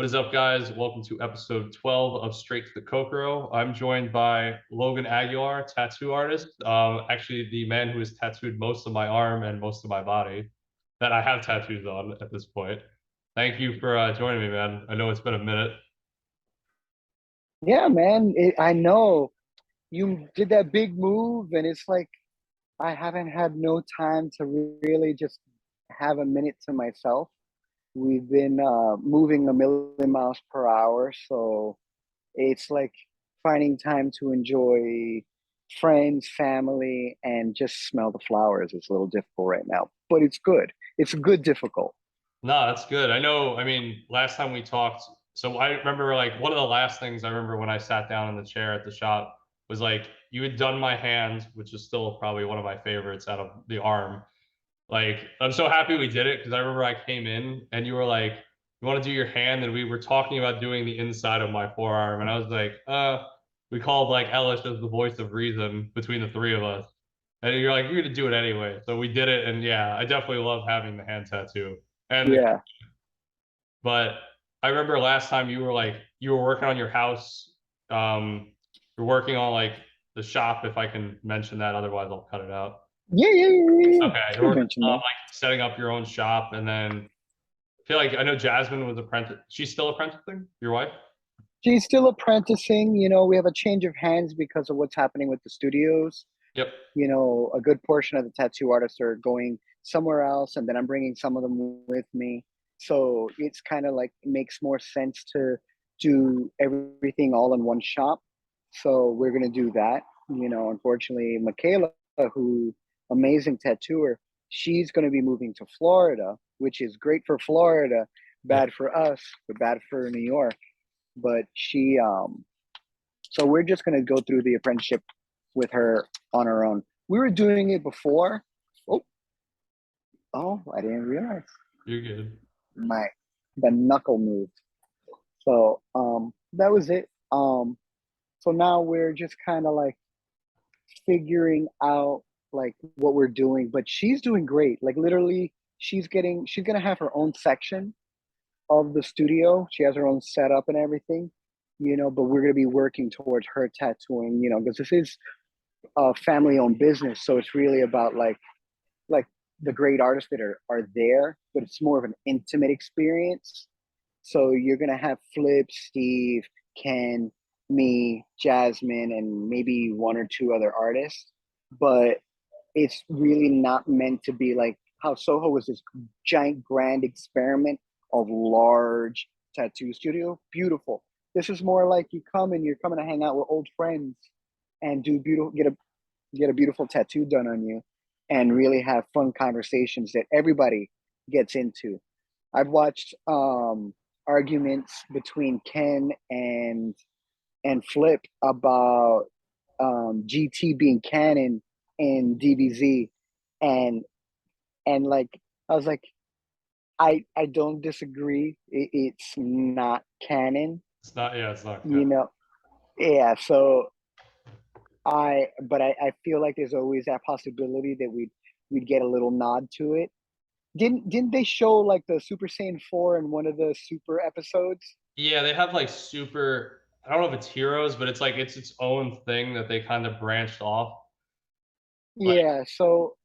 What is up, guys? Welcome to episode 12 of Straight to the Kokoro. I'm joined by Logan Aguilar, tattoo artist. Actually, the man who has tattooed most of my arm and most of my body that I have tattoos on at this point. Thank you for joining me, man. I know it's been a minute. Yeah, man. I know you did that big move, and it's like I haven't had no time to really just have a minute to myself. We've been moving a million miles per hour, so it's like finding time to enjoy friends, family, and just smell the flowers is a little difficult right now, but it's good. It's good difficult. No, that's good. I know, I mean, last time we talked, so I remember like one of the last things I remember when I sat down in the chair at the shop was like you had done my hand, which is still probably one of my favorites out of the arm. Like, I'm so happy we did it because I remember I came in and you were like, "You want to do your hand?" And we were talking about doing the inside of my forearm, and I was like, we called like Ellis as the voice of reason between the three of us, and you're like, "You're gonna do it anyway." So we did it, and yeah, I definitely love having the hand tattoo. And Yeah. but I remember last time you were like you were working on your house. You're working on like the shop, if I can mention that. Otherwise, I'll cut it out. Yeah, yeah, yeah, yeah. Okay, You you're can working mention on that. like setting up your own shop, and then I feel like I know Jasmine was apprentice. She's still apprenticing. Your wife? She's still apprenticing. We have a change of hands because of what's happening with the studios. Yep. A good portion of the tattoo artists are going somewhere else, and then I'm bringing some of them with me. So it's kind of like it makes more sense to do everything all in one shop. So we're gonna do that. Unfortunately, Michaela, who amazing tattooer, she's gonna be moving to Florida, which is great for Florida, Yep. bad for us, but bad for New York. But so we're just gonna go through the apprenticeship with her on her own. We were doing it before. Oh, oh, I didn't realize You're good. my the knuckle moved. So that was it. So now we're just kind of like figuring out like what we're doing, but she's doing great. Like literally, she's gonna have her own section of the studio. She has her own setup and everything, but we're gonna be working towards her tattooing, because this is a family owned business. So it's really about like the great artists that are there, but it's more of an intimate experience. So you're gonna have Flip, Steve, Ken, me, Jasmine, and maybe one or two other artists. But it's really not meant to be like how Soho was this giant grand experiment of large tattoo studio. Beautiful. This is more like you're coming to hang out with old friends and do beautiful get a beautiful tattoo done on you and really have fun conversations that everybody gets into. I've watched arguments between Ken and Flip about GT being canon in DBZ, and like I was like, I don't disagree. It's not canon, It's not. Yeah, it's not good. you know. Yeah, so I feel like there's always that possibility that we'd get a little nod to it. Didn't they show like the Super Saiyan 4 in one of the Super episodes? Yeah, they have like super. I don't know if it's heroes, but it's like it's its own thing that they kind of branched off. Like, Yeah, so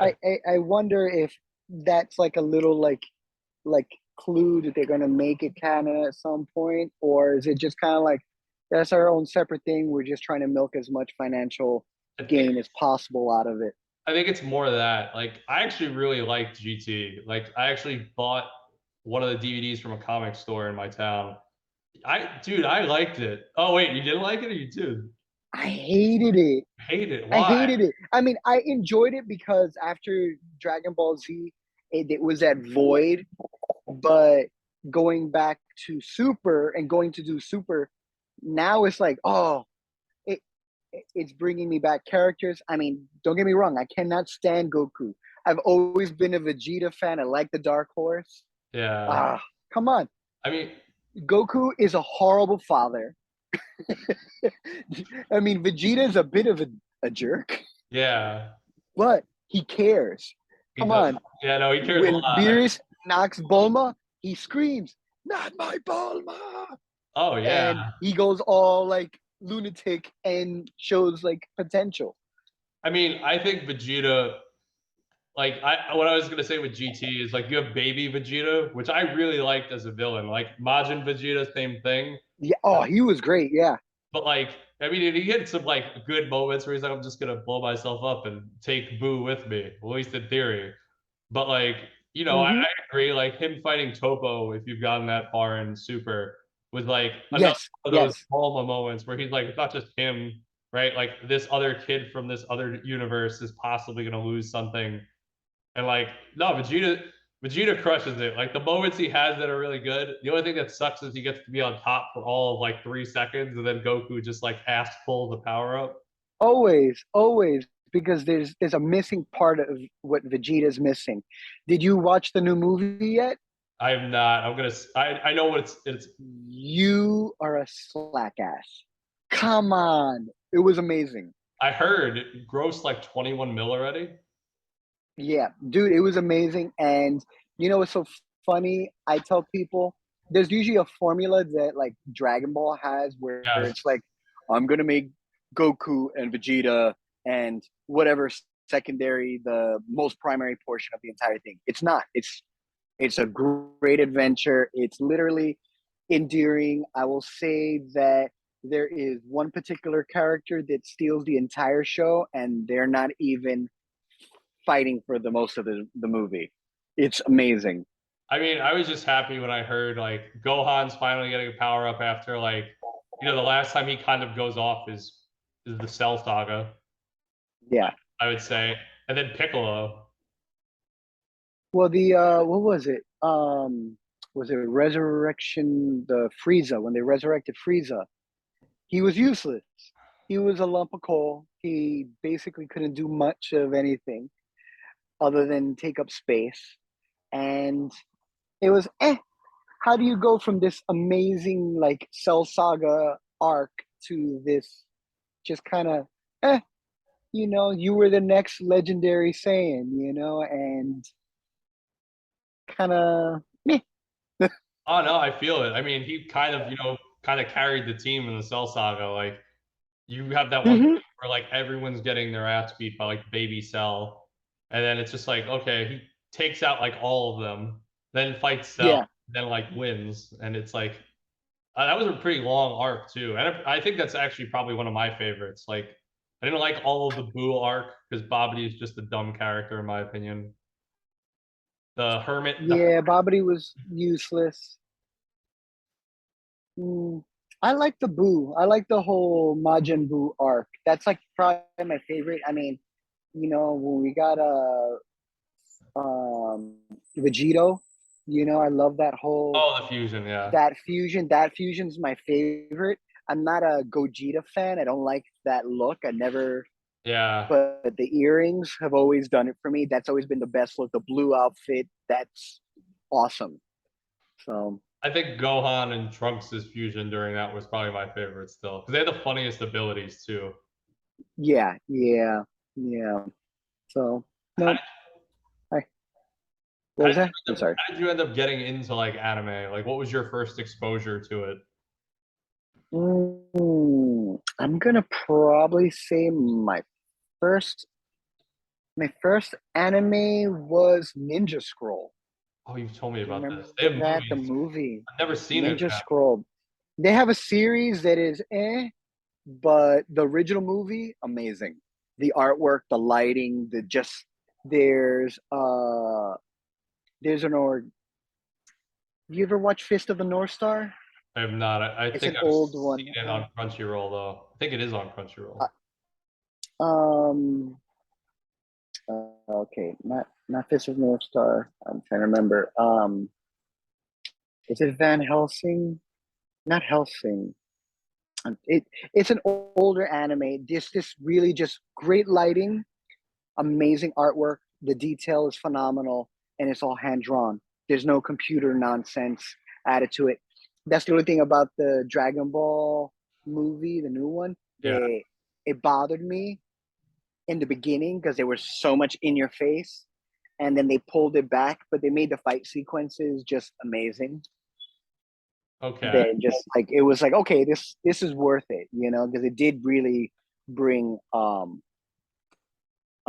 I, I wonder if that's like a little like clue that they're gonna make it canon at some point, or is it just kind of like that's our own separate thing? We're just trying to milk as much financial I think gain as possible out of it. I think it's more of that. Like, I actually really liked GT. Like, I actually bought one of the DVDs from a comic store in my town. Dude, I liked it. Oh wait, you didn't like it, or you did? I hated it. Hate it. I Why? hated it. I mean, I enjoyed it because after Dragon Ball Z, it was that void. But going back to Super and going to do Super, now it's like, oh, it it's bringing me back characters. I mean, don't get me wrong, I cannot stand Goku. I've always been a Vegeta fan. I like the Dark Horse. Yeah. Ah, come on. I mean, Goku is a horrible father. I mean, Vegeta is a bit of a jerk, yeah. but he cares. He Come does. on. Yeah, no, he cares a When lot. Beerus knocks Bulma, he screams, "Not my Bulma!" Oh yeah. And he goes all like lunatic and shows like potential. I mean, I think Vegeta, like I what I was gonna say with GT is like you have baby Vegeta, which I really liked as a villain. Like Majin Vegeta, same thing. Yeah. Oh, he was great. Yeah. But like, I mean, he had some like good moments where he's like, I'm just gonna blow myself up and take Boo with me, at least in theory. But like, I Mm-hmm. agree. Like him fighting Topo, if you've gotten that far in Super, was like another Yes. one of those Yes. Bulma moments where he's like, it's not just him, right? Like this other kid from this other universe is possibly gonna lose something, and like, no, Vegeta crushes it. Like the moments he has that are really good. The only thing that sucks is he gets to be on top for all of like 3 seconds, and then Goku just like ass pull the power up. Always, always, because there's a missing part of what Vegeta's missing. Did you watch the new movie yet? I am not. I'm gonna. I know what it's. You are a slack ass. Come on. It was amazing. I heard it grossed like 21 mil already. Yeah, dude, it was amazing. And you know what's so funny? I tell people there's usually a formula that like Dragon Ball has where Yes. it's like, I'm gonna make Goku and Vegeta and whatever secondary, the most primary portion of the entire thing. It's not. It's a great adventure. It's literally endearing. I will say that there is one particular character that steals the entire show, and they're not even fighting for the most of the movie. It's amazing. I mean, I was just happy when I heard like Gohan's finally getting a power up after like, the last time he kind of goes off is the Cell Saga, Yeah. I would say, and then Piccolo. Well, the what was it Resurrection the Frieza when they resurrected Frieza? He was useless. He was a lump of coal. He basically couldn't do much of anything other than take up space. And it was how do you go from this amazing like Cell Saga arc to this just kind of you were the next legendary Saiyan, and kind of meh. Oh no, I feel it. I mean, he kind of, kind of carried the team in the Cell Saga. Like you have that one Mm-hmm. point where like everyone's getting their ass beat by like Baby Cell, and then it's just like, okay, he takes out like all of them, then fights Cell, Yeah, then like wins, and it's like that was a pretty long arc too, and I think that's actually probably one of my favorites. Like I didn't like all of the Boo arc because Babidi is just a dumb character in my opinion. The yeah. Babidi was useless. Mm, I like the Boo. I like the whole Majin Buu arc. That's like probably my favorite. I mean, when we got um Vegito, I love that whole oh, the fusion, yeah, that fusion. That fusion's my favorite. I'm not a Gogeta fan. I don't like that look. I never, yeah. but the earrings have always done it for me. That's always been the best look. The blue outfit, that's awesome. So I think Gohan and Trunks' fusion during that was probably my favorite still because they had the funniest abilities too. yeah, yeah, yeah. So How no, did, I what how was did that? you I'm sorry. how did you end up getting into like anime? Like, what was your first exposure to it? I'm gonna probably say first my first anime was Ninja Scroll. Oh, you've told me You about remember this. They have that? The movies. movie I've never seen it. Ninja Yeah. Scroll. They have a series that is but the original movie, amazing. The artwork, the lighting, the just there's an org. You ever watch Fist of the North Star? I have not. I It's think an I've old seen one. it on Crunchyroll though. I think it is on Crunchyroll. Um, okay, not Fist of the North Star. I'm trying to remember. Is it Van Helsing? Not Helsing. It's an older anime. This really just great lighting, amazing artwork. The detail is phenomenal, and it's all hand drawn. There's no computer nonsense added to it. That's the only thing about the Dragon Ball movie, the new one. Yeah. It bothered me in the beginning because they were so much in your face, and then they pulled it back, but they made the fight sequences just amazing. Okay. Then just like it was like, okay, this is worth it, you know, because it did really bring a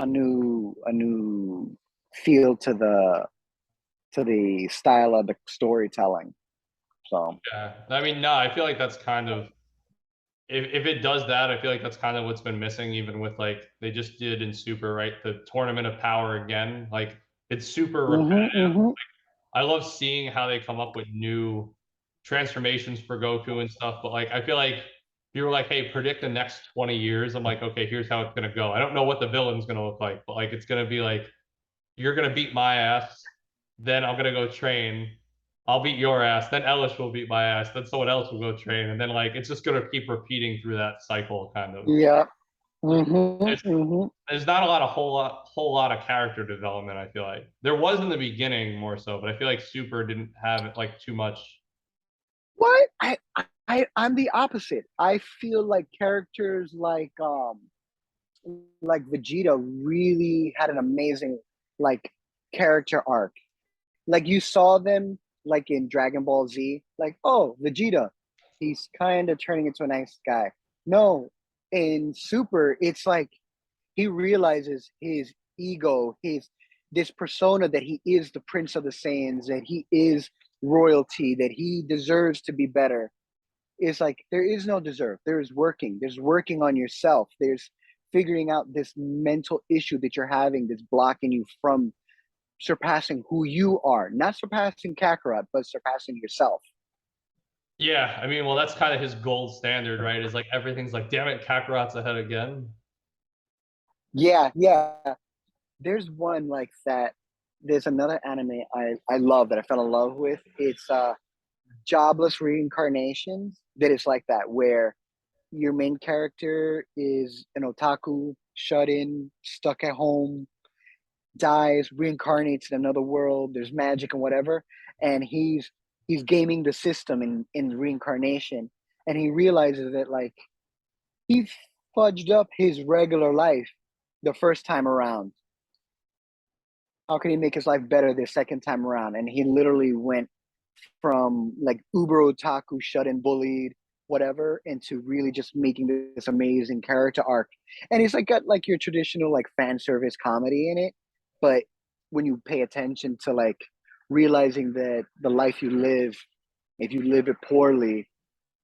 new feel to the style of the storytelling. So Yeah. I mean, no, I feel like that's kind of if it does that, I feel like that's kind of what's been missing, even with like they just did in Super, right? The Tournament of Power again. Like it's super repetitive. mm-hmm. I love seeing how they come up with new transformations for Goku and stuff. But like I feel like if you were like, hey, predict the next 20 years, I'm like, okay, here's how it's gonna go. I don't know what the villain's gonna look like, but like it's gonna be like you're gonna beat my ass, then I'm gonna go train. I'll beat your ass, then Ellis will beat my ass, then someone else will go train, and then like it's just gonna keep repeating through that cycle, kind of. Yeah. There's there's not a lot of whole lot of character development. I feel like there was in the beginning more so, but I feel like Super didn't have it like too much. What? I'm the opposite. I feel like characters like Vegeta really had an amazing like character arc. Like you saw them like in Dragon Ball Z, like, oh, Vegeta, he's kind of turning into a nice guy. No, in Super, it's like he realizes his ego, his this persona that he is the Prince of the Saiyans, that he is royalty, that he deserves to be better. It's like there is no deserve. There is working. There's working on yourself. There's figuring out this mental issue that you're having that's blocking you from surpassing who you are, not surpassing Kakarot, but surpassing yourself. Yeah, I mean, well, that's kind of his gold standard, right? Is like everything's like, damn it, Kakarot's ahead again. Yeah, yeah. There's one like that. There's another anime I love that I fell in love with. It's Jobless Reincarnations that is like that, where your main character is an otaku, shut in, stuck at home, dies, reincarnates in another world. There's magic and whatever, and he's gaming the system in reincarnation, and he realizes that like he fudged up his regular life the first time around. How can he make his life better the second time around? And he literally went from like uber otaku, shut in, bullied, whatever, into really just making this amazing character arc. And he's like got like your traditional like fan service comedy in it, but when you pay attention to like realizing that the life you live, if you live it poorly,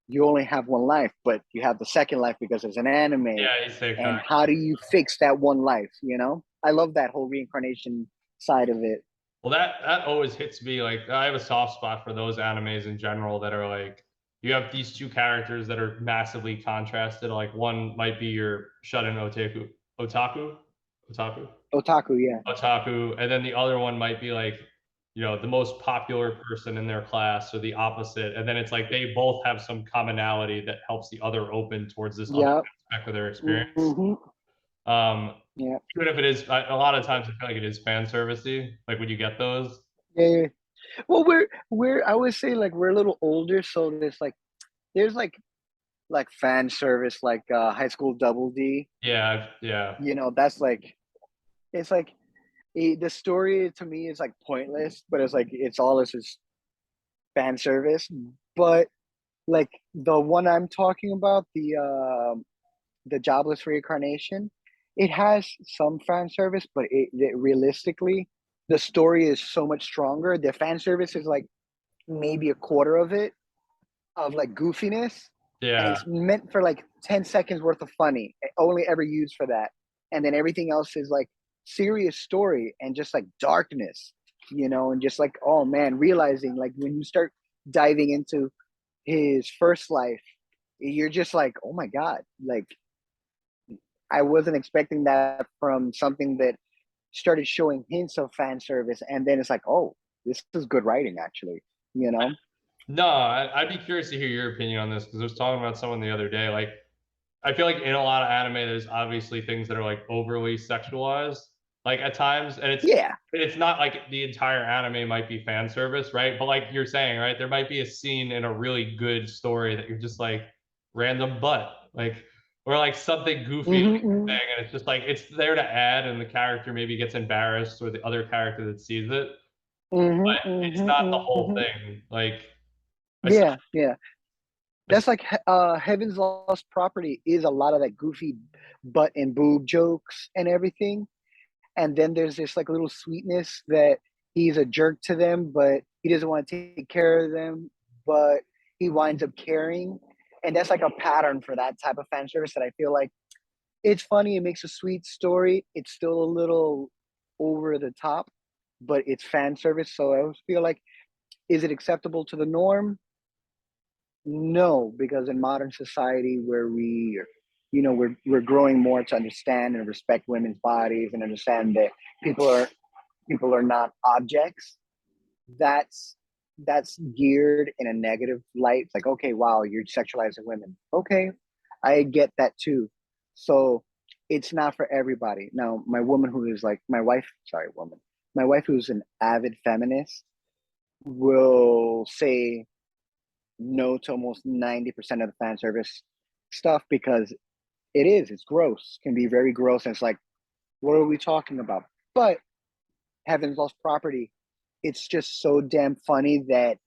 you only have one life, but you have the second life because it's an anime. Yeah, And Isekai. how do you fix that one life? You know, I love that whole reincarnation side of it. Well, that always hits me. Like I have a soft spot for those animes in general that are like you have these two characters that are massively contrasted. Like one might be your shut-in otaku, Otaku, yeah. otaku, and then the other one might be like the most popular person in their class or the opposite. And then it's like they both have some commonality that helps the other open towards this other Yep. aspect of their experience. Mm-hmm. Um, Yeah. even if it is, a lot of times I feel like it is fan servicey. Like when you get those. Yeah, yeah. Well, we're I would say like we're a little older, so there's like fan service like High School Double D. Yeah, yeah, You know, that's like it's like the story to me is like pointless, but it's like it's all this is fan service. But like the one I'm talking about, the Jobless Reincarnation, it has some fan service, but it realistically the story is so much stronger. The fan service is like maybe a quarter of it of like goofiness, and yeah. it's meant for like 10 seconds worth of funny, only ever used for that. And then everything else is like serious story and just like darkness, you know, and just like, oh man, realizing like when you start diving into his first life, you're just like, oh my God, like I wasn't expecting that from something that started showing hints of fan service. And then it's like, oh, this is good writing, actually, you know? No, I'd be curious to hear your opinion on this because I was talking about someone the other day. Like, I feel like in a lot of anime, there's obviously things that are like overly sexualized, like at times, and Yeah. it's not like the entire anime might be fan service, right? But like you're saying, right, there might be a scene in a really good story that you're just like random butt, like or like something goofy like thing, and it's just like it's there to add, and the character maybe gets embarrassed, or the other character that sees it, but it's not the whole thing. Like, Yeah, yeah. I, That's like Heaven's Lost Property is a lot of that goofy butt and boob jokes and everything. And then there's this like little sweetness that he's a jerk to them, but he doesn't want to take care of them, but he winds up caring. And that's like a pattern for that type of fan service that I feel like it's funny. It makes a sweet story. It's still a little over the top, but it's fan service. So I always feel like, is it acceptable to the norm? No, because in modern society where we're growing more to understand and respect women's bodies and understand that people are people are not objects, that's that's geared in a negative light. It's like, okay, wow, you're sexualizing women. Okay, I get that too. So it's not for everybody. Now, my woman who is like my wife, sorry, woman, my wife who's an avid feminist will say no to almost 90% of the fan service stuff because it's gross, can be very gross. And it's like, what are we talking about? But Heaven's Lost Property, it's just so damn funny that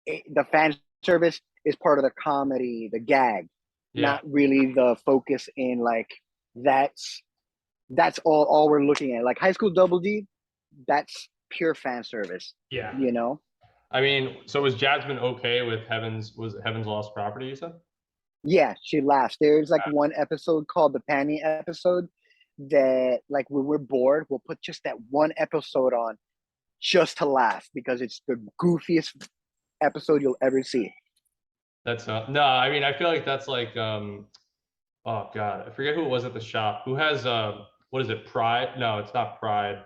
the fan service is part of the comedy, the gag, yeah, not really the focus in like that's that's all we're looking at. Like High School Double D, that's pure fan service, yeah. you know? I mean, so was Jasmine okay with Heaven's Lost Property? You said? Yeah, she laughs. There's like one episode called the Panty episode that like when we're bored, we'll put just that one episode on just to laugh because it's the goofiest episode you'll ever see. That's no. I mean, I feel like that's like oh god, I forget who it was at the shop. Who has what is it? Pride? No, it's not Pride.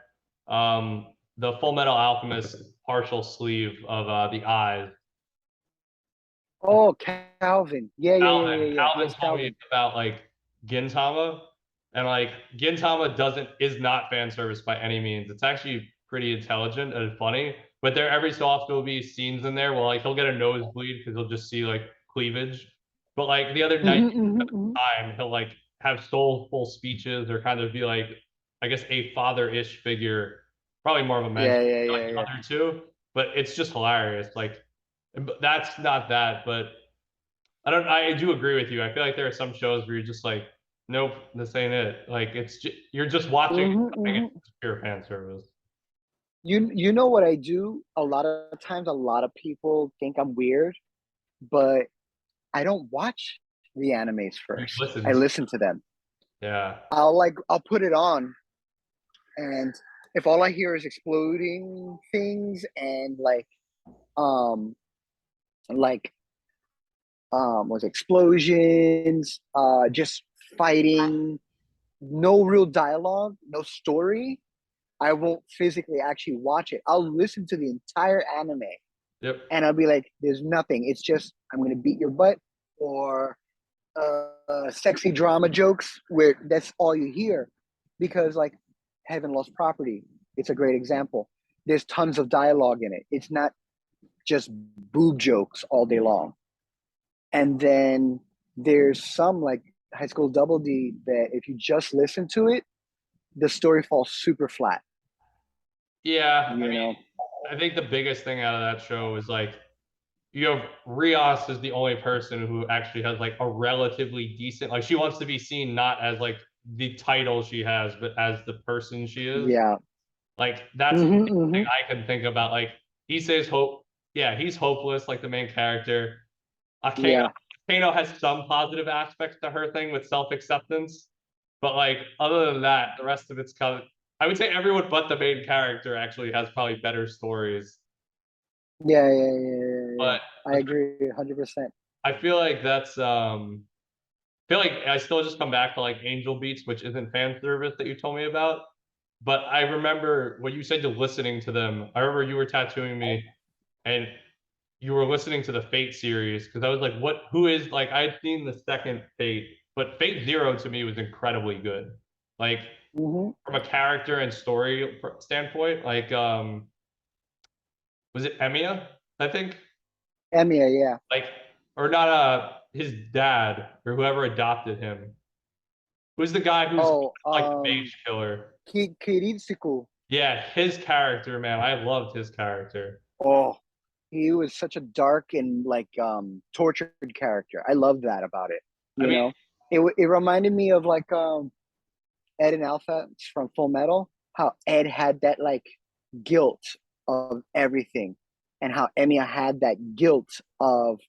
The Full Metal Alchemist partial sleeve of the eyes. Oh, Calvin. Yeah, yeah, yeah, Calvin. yeah, yeah. Calvin Yes, told me Calvin. about like Gintama, and like Gintama doesn't is not fan service by any means. It's actually pretty intelligent and funny. But there every so often will be scenes in there where like he'll get a nosebleed because he'll just see like cleavage. But like the other 90% of the time, he'll like have soulful speeches or kind of be like, I guess, a father-ish figure, probably more of a mentor, Yeah, yeah, like yeah, the yeah. other two. But it's just hilarious. Like that's not that, but I do agree with you. I feel like there are some shows where you're just like, nope, this ain't it. Like you're just watching something and it's pure fan service. You know what I do? A lot of times, a lot of people think I'm weird, but I don't watch the animes You first. I listen. listen to them. Yeah. I'll put it on, and if all I hear is exploding things and um like was explosions, just fighting, no real dialogue, no story, I won't physically actually watch it. I'll listen to the entire anime Yep. and I'll be like, there's nothing. It's just I'm gonna beat your butt or sexy drama jokes where that's all you hear. Because like Heaven Lost Property, it's a great example. There's tons of dialogue in it. It's not just boob jokes all day long. And then there's some like High School Double D that if you just listen to it, the story falls super flat. Yeah. I You mean, know, I think the biggest thing out of that show is like you have Rios is the only person who actually has like a relatively decent like she wants to be seen not as like the title she has, but as the person she is. yeah. Like that's the thing Mm-hmm. I can think about. Like he says hope. Yeah, he's hopeless, like the main character. Kano, Yeah. Kano has some positive aspects to her thing with self acceptance, but like other than that, the rest of it's kind of. I would say everyone but the main character actually has probably better stories. Yeah. But I agree 100%. I feel like that's I feel like I still just come back to like Angel Beats, which isn't fan service that you told me about. But I remember when you said you're listening to them. I remember you were tattooing me, and you were listening to the Fate series because I was like, what? Who is like? I had seen the second Fate, but Fate Zero to me was incredibly good. Like Mm-hmm. from a character and story standpoint, like was it Emiya? I think Emiya, yeah. like or not his dad or whoever adopted him. Who's the guy who's Oh, like the mage killer? Kiritsuku. Yeah, his character, man. I loved his character. Oh, he was such a dark and like tortured character. I love that about it. I You mean, know, it reminded me of like Ed and Alpha from Full Metal. How Ed had that like guilt of everything, and how Emiya had that guilt of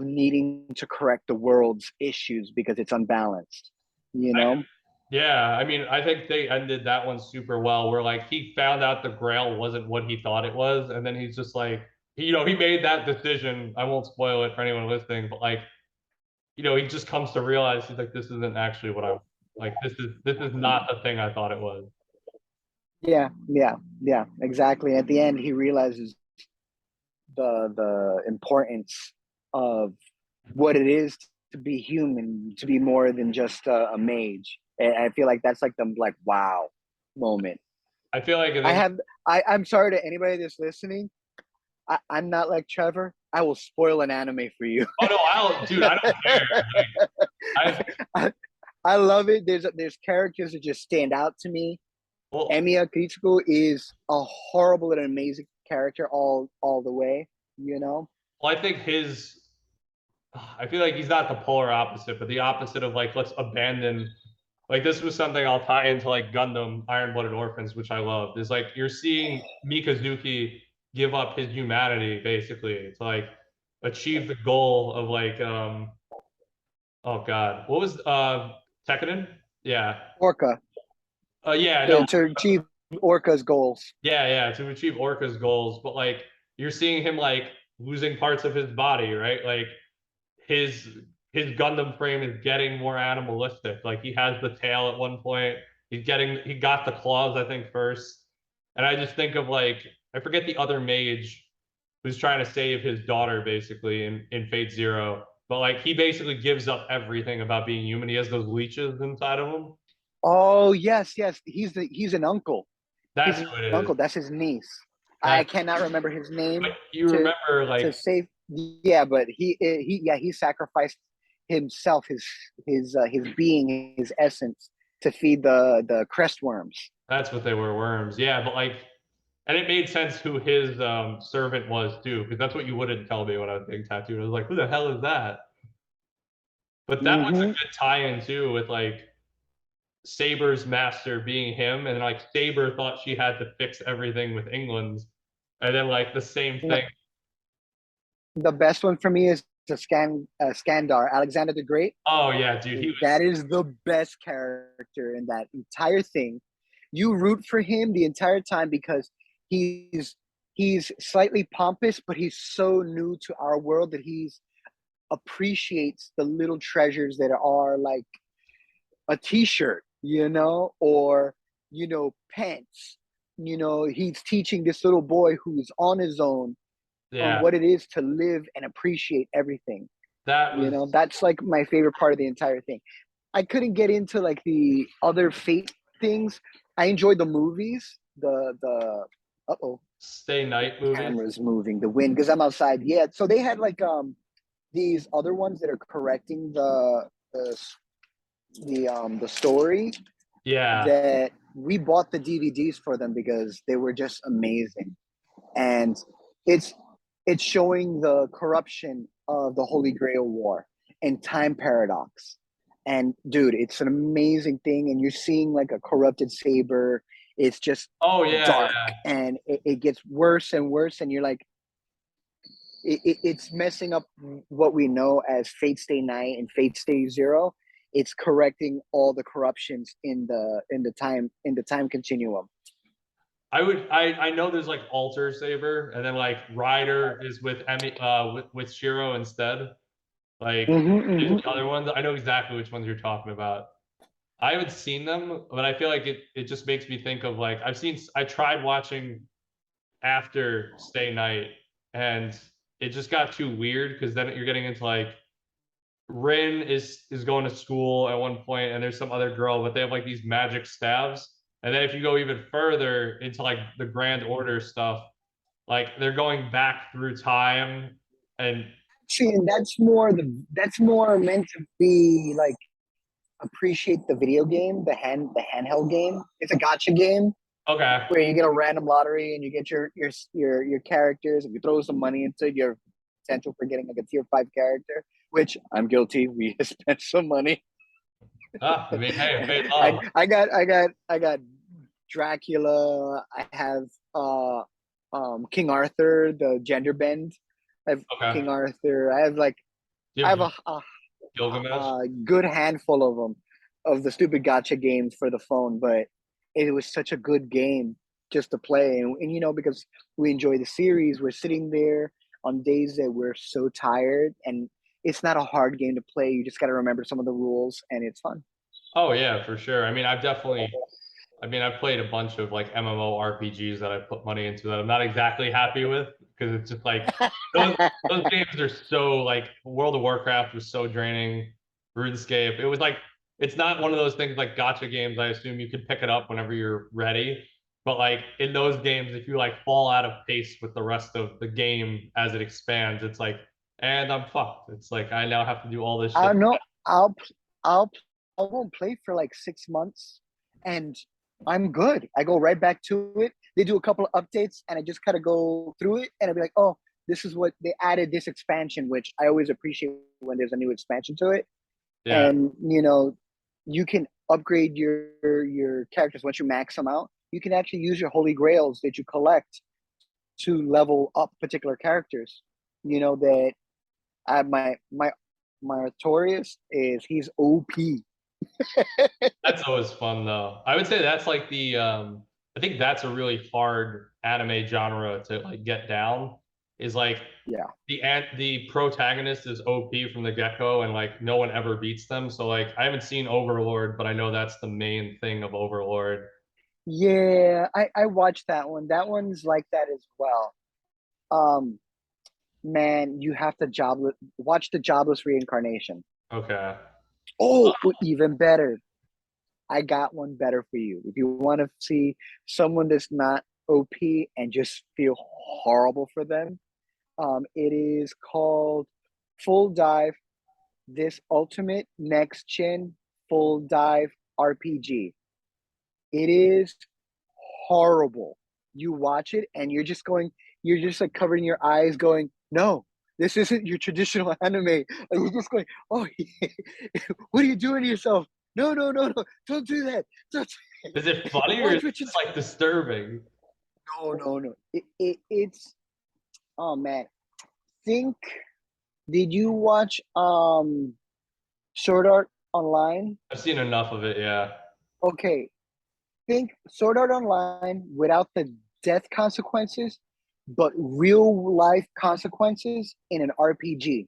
needing to correct the world's issues because it's unbalanced. You I, know. yeah, I mean, I think they ended that one super well, where like he found out the Grail wasn't what he thought it was, and then he's just like, he made that decision. I won't spoil it for anyone listening, but like, he just comes to realize he's like, this isn't actually what I like. This is not the thing I thought it was. Yeah, yeah, yeah, exactly. At the end, he realizes the importance of what it is to be human, to be more than just a mage. And I feel like that's like the like wow moment. I feel like I then, have I'm sorry to anybody that's listening. I'm not like Trevor. I will spoil an anime for you. oh no, dude, I don't care. Like, I, I love it. There's characters that just stand out to me. well, Emiya Kitsuko is a horrible and amazing character all the way. You know. I think I feel like he's not the polar opposite, but the opposite of like, let's abandon. Like this was something I'll tie into like Gundam Iron Blooded Orphans, which I loved. Is like you're seeing Mikazuki give up his humanity basically to like achieve the goal of like oh god, what was Tekkanen? Yeah. Orca Yeah, no, to achieve Orca's goals. yeah, to achieve Orca's goals, but like you're seeing him like losing parts of his body, right? Like his his Gundam frame is getting more animalistic. Like he has the tail at one point. He got the claws, I think, first. And I just think of like I forget the other mage who's trying to save his daughter basically in Fate Zero. But like he basically gives up everything about being human. He has those leeches inside of him. Oh yes. He's an uncle. He's That's an who it is. uncle. That's his niece. I That cannot remember his but name you to remember to like save. Yeah, but he sacrificed himself, his being, his essence to feed the crest worms. that's what they were, worms. Yeah, but like and it made sense who his servant was too, because that's what you wouldn't tell me when I was getting tattooed. I was like, who the hell is that? But that was a Mm-hmm. good tie-in too, with like Saber's master being him, and like Saber thought she had to fix everything with England, and then like the same thing. The best one for me is the Skandar, Alexander the Great. Oh yeah, dude, he was. That is the best character in that entire thing. You root for him the entire time because he's he's slightly pompous, but he's so new to our world that he's appreciates the little treasures that are like a t-shirt, or pants. He's teaching this little boy who's on his own on Yeah, what it is to live and appreciate everything. that was. That's like my favorite part of the entire thing. I couldn't get into like the other Fate things. I enjoyed the movies. The uh-oh, Stay Night movies. camera's moving, the wind, because I'm outside. Yeah, so they had like these other ones that are correcting the story, Yeah. that we bought the DVDs for them because they were just amazing. And it's it's showing the corruption of the Holy Grail War and time paradox. And dude, it's an amazing thing. And you're seeing like a corrupted Saber. It's just Oh yeah, dark, yeah. and it gets worse and worse. And you're like, it's messing up what we know as Fate Stay Night and Fate Stay Zero. It's correcting all the corruptions in the time continuum. I know there's like Alter Saber, and then like Ryder is with Emmy with Shiro instead. Like Mm-hmm, there's mm-hmm. the other ones. I know exactly which ones you're talking about. I haven't seen them, but I feel like it just makes me think of like I tried watching after Stay Night, and it just got too weird because then you're getting into like Rin is going to school at one point, and there's some other girl, but they have like these magic staves. And then if you go even further into like the Grand Order stuff, like they're going back through time, and See, and that's more meant to be like appreciate the video game, the handheld game. It's a gotcha game Okay. where you get a random lottery and you get your characters and you throw some money into your potential for getting like a tier 5 character, which I'm guilty. We spent some money. Ah, I mean, hey, made I love. I got Dracula. I have King Arthur, the gender bend. I have Okay. King Arthur. I have like Do you I have have Gilgamesh? a good handful of them of the stupid gotcha games for the phone, but it was such a good game just to play. And you know, because we enjoy the series, we're sitting there on days that we're so tired, and it's not a hard game to play. You just got to remember some of the rules, and it's fun. Oh yeah, for sure. I mean, I've played a bunch of like MMORPGs that I put money into that I'm not exactly happy with because it's just like those those games are so like World of Warcraft was so draining. RuneScape, it was like it's not one of those things like gotcha games. I assume you could pick it up whenever you're ready. But like in those games, if you like fall out of pace with the rest of the game as it expands, it's like, and I'm fucked. It's like I now have to do all this I shit. know I'll I won't play for like 6 months, and I'm good. I go right back to it. They do a couple of updates, and I just kind of go through it, and I'll be like, oh, this is what they added this expansion, which I always appreciate when there's a new expansion to it. Yeah. And you know, you can upgrade your characters once you max them out. You can actually use your holy grails that you collect to level up particular characters. You know that my Artorias is he's OP. That's always fun though. I would say that's like I think that's a really hard anime genre to like get down is like Yeah. the protagonist is OP from the get-go and like no one ever beats them. So like I haven't seen Overlord, but I know that's the main thing of Overlord. Yeah, I watched that one. That one's like that as well. Um, man, you have to jobless watch the jobless reincarnation. Okay. Oh, even better. I got one better for you. If you want to see someone that's not OP and just feel horrible for them, it is called Full Dive. This ultimate next gen full dive RPG. It is horrible. You watch it and you're just like covering your eyes, going, no, this isn't your traditional anime. And you're just going, oh, what are you doing to yourself? No, no, no, no, don't do that. Don't Is it funny or is watch it what you. just like disturbing? No, no, no. It's oh man. Think. Did you watch Sword Art Online? I've seen enough of it, yeah. Okay, think Sword Art Online without the death consequences, but real life consequences in an RPG.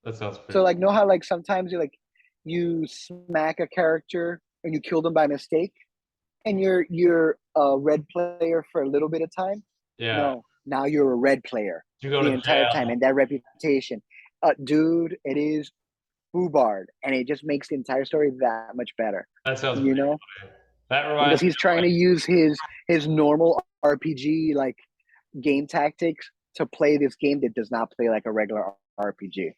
That sounds So pretty. like, know how like sometimes you smack a character and you kill them by mistake, and you're a red player for a little bit of time. Yeah. No, now you're a red player You go the to entire time, jail. and that reputation, dude, it is Fubard, and it just makes the entire story that much better. That sounds You pretty know, funny. That because reminds me he's trying to use his normal RPG like game tactics to play this game that does not play like a regular RPG.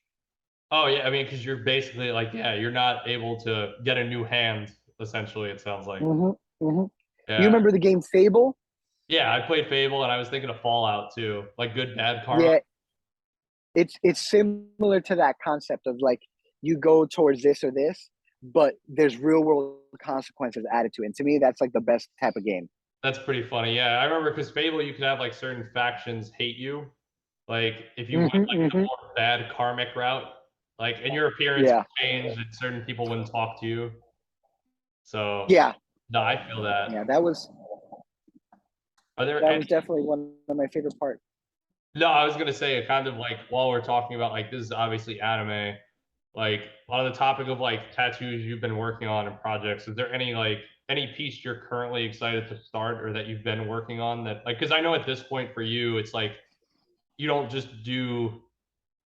Oh yeah, I mean, because you're basically like, yeah, you're not able to get a new hand. Essentially, it sounds like. Mm-hmm. You Yeah, remember the game Fable? yeah. I played Fable, and I was thinking of Fallout too, like good bad karma. Yeah, it's similar to that concept of like you go towards this or this, but there's real world consequences added to it. And to me, that's like the best type of game. That's pretty funny. Yeah, I remember because Fable, you could have like certain factions hate you, like if you went Mm-hmm, like the mm-hmm. more bad karmic route, like and your appearance Yeah, would change, and certain people wouldn't talk to you. So, yeah, no, I feel that. yeah. Are there That any was definitely one of my favorite parts. No, I was gonna say kind of like while we're talking about like this is obviously anime, like on the topic of like tattoos you've been working on and projects, is there any like any piece you're currently excited to start or that you've been working on that like because I know at this point for you it's like you don't just do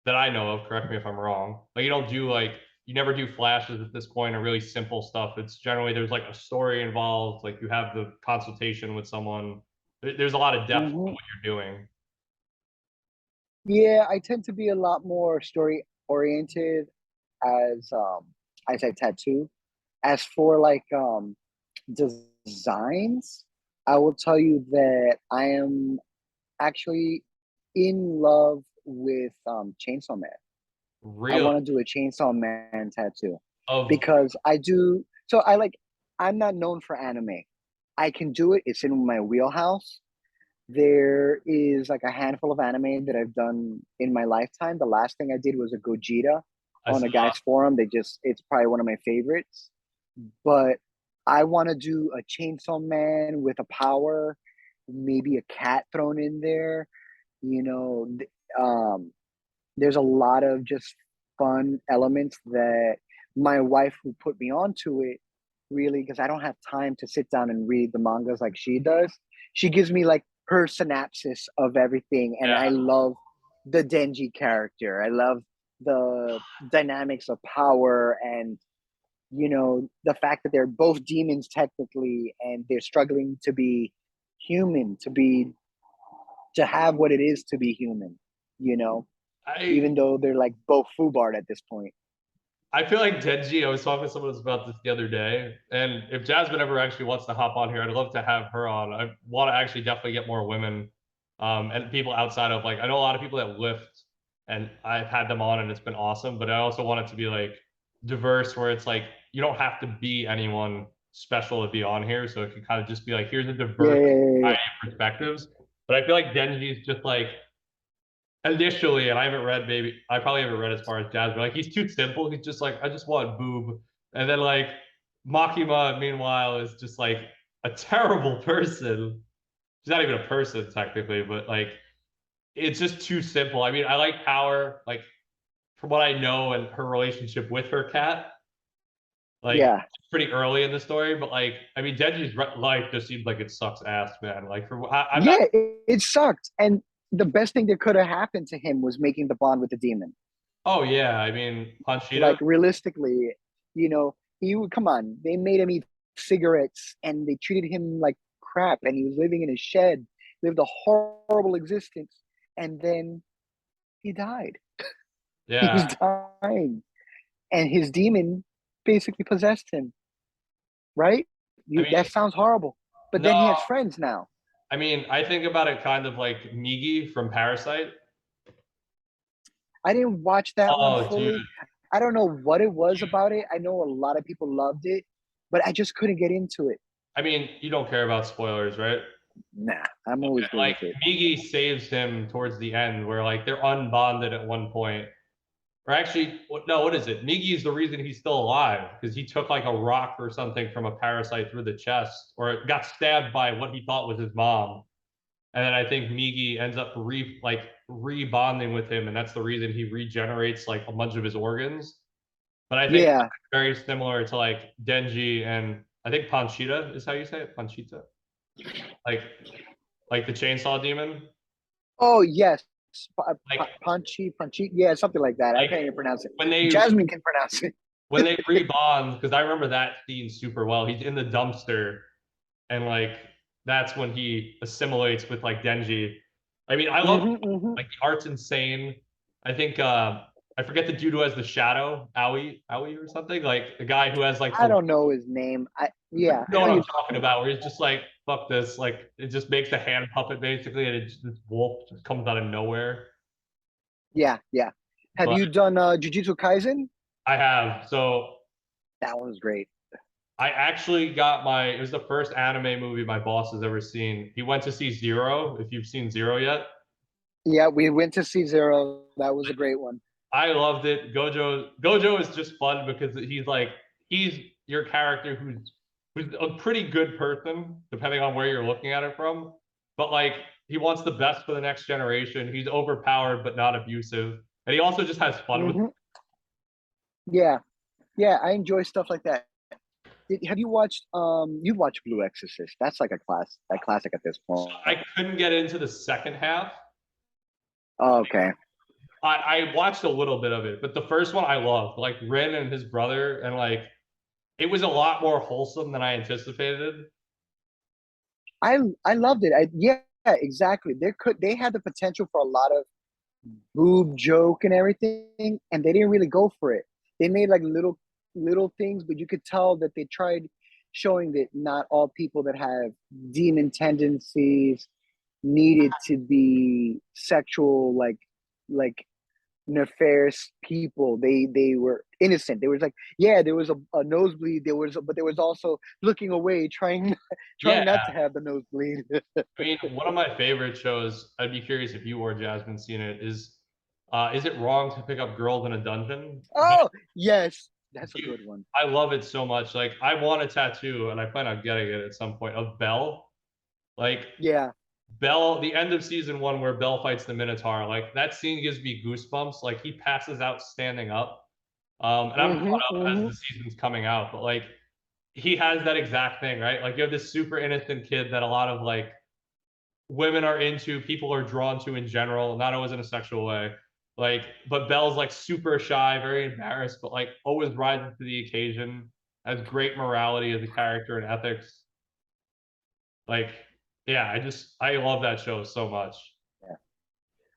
that I know of, correct me if I'm wrong. Like you don't do like you never do flashes at this point or really simple stuff. It's generally there's like a story involved, like you have the consultation with someone. There's a lot of depth to Mm-hmm. what you're doing. Yeah, I tend to be a lot more story oriented as I tattoo. As for like designs, I will tell you that I am actually in love with Chainsaw Man. I Really? want to do a Chainsaw Man tattoo Of because I do. So I like. I'm not known for anime. I can do it. It's in my wheelhouse. There is like a handful of anime that I've done in my lifetime. The last thing I did was a Gojira I on saw a guy's forum. It's probably one of my favorites. But I want to do a Chainsaw Man with a power, maybe a cat thrown in there. You know, there's a lot of just fun elements that my wife, who put me onto it, really, because I don't have time to sit down and read the mangas like she does. She gives me like her synopsis of everything, and yeah. I love the Denji character. I love the dynamics of power, and the fact that they're both demons technically, and they're struggling to be human, to have what it is to be human. You know, I even though they're like both foobarred at this point. I feel like Denji. I was talking to someone about this the other day, and if Jasmine ever actually wants to hop on here, I'd love to have her on. I want to actually definitely get more women, and people outside of like I know a lot of people that lift, and I've had them on, and it's been awesome. But I also want it to be like diverse, where it's like you don't have to be anyone special to be on here, so it can kind of just be like here's a Yeah, diverse yeah, yeah, yeah. variety of perspectives. But I feel like Denji is just like initially, and I haven't read maybe I probably haven't read as far as Jazz, but like he's too simple. He's just like, I just want boob. And then like Makima, meanwhile, is just like a terrible person. She's not even a person technically, but like it's just too simple. I mean, I like Power, like from what I know, and her relationship with her cat, like Yeah, pretty early in the story. But like, I mean, Denji's life just seems like it sucks ass, man. Like, I'm not. yeah, it sucked. And the best thing that could have happened to him was making the bond with the demon. Oh yeah, I mean, Panchita. Like realistically, he would come on. They made him eat cigarettes, and they treated him like crap, and he was living in a shed, lived a horrible existence, and then he died. He was Yeah, dying, and his demon basically possessed him. Right? I You mean, That sounds horrible. But no, then he has friends now. I mean, I think about it kind of like Migi from Parasite. I didn't watch that one Oh, dude. fully. I don't know what it was about it. I know a lot of people loved it, but I just couldn't get into it. I mean, you don't care about spoilers, right? Nah, I'm always good Like with it. Migi saves him towards the end, where like they're unbonded at one point. Or actually, no, what is it? Migi is the reason he's still alive because he took like a rock or something from a parasite through the chest, or it got stabbed by what he thought was his mom. And then I think Migi ends up rebonding with him, and that's the reason he regenerates like a bunch of his organs. But I think Yeah. very similar to like Denji and I think Panchita is how you say it, Panchita, like like the chainsaw demon. Oh yes. Like Punchy. Yeah, something like that. I like can't even pronounce it. when they Jasmine can pronounce it. when they rebond, because I remember that scene super well. He's in the dumpster, and like that's when he assimilates with like Denji. I mean, I love Hmm. like the art's insane. I think I forget the dude who has the shadow, Owie or something. Like the guy who has like I the don't know his name. you Yeah, know I what know I'm you. talking about, where he's just like, fuck this. Like it just makes a hand puppet basically, and this wolf just comes out of nowhere. Yeah, yeah. Have But you done Jujutsu Kaisen? I have. So That one's great. I actually got it was the first anime movie my boss has ever seen. He went to see Zero, if you've seen Zero yet. Yeah, we went to see Zero. That was a great one. I loved it. Gojo is just fun because he's your character who's a pretty good person, depending on where you're looking at it from. But like he wants the best for the next generation. He's overpowered but not abusive. And he also just has fun with Hmm. Yeah, yeah. I enjoy stuff like that. Have you watched? You watched Blue Exorcist? That's like a classic at this point. I couldn't get into the second half. Oh, okay. I watched a little bit of it, but the first one I loved, like Rin and his brother, and like it was a lot more wholesome than I anticipated. I loved it. Yeah, exactly. They had the potential for a lot of boob joke and everything, and they didn't really go for it. They made like little little things, but you could tell that they tried showing that not all people that have demon tendencies needed to be sexual, like nefarious people. They were innocent. There was like, yeah, there was a nosebleed. But there was also looking away, trying Yeah, trying not to have the nosebleed. I mean, one of my favorite shows, I'd be curious if you or Jasmine seen it, is it wrong to pick up girls in a dungeon? Oh yes, that's a You, good one. I love it so much. Like, I want a tattoo, and I plan on getting it at some point of Belle. Like, Yeah. Belle, the end of season one where Belle fights the Minotaur, like that scene gives me goosebumps. Like he passes out standing up. And I'm Mm-hmm. caught up as Mm-hmm. the season's coming out, but like he has that exact thing, right? Like you have this super innocent kid that a lot of like women are into, people are drawn to in general, not always in a sexual way. Like, but Belle's like super shy, very embarrassed, but like always rises to the occasion, has great morality as a character and ethics. Like, yeah, I love that show so much. Yeah.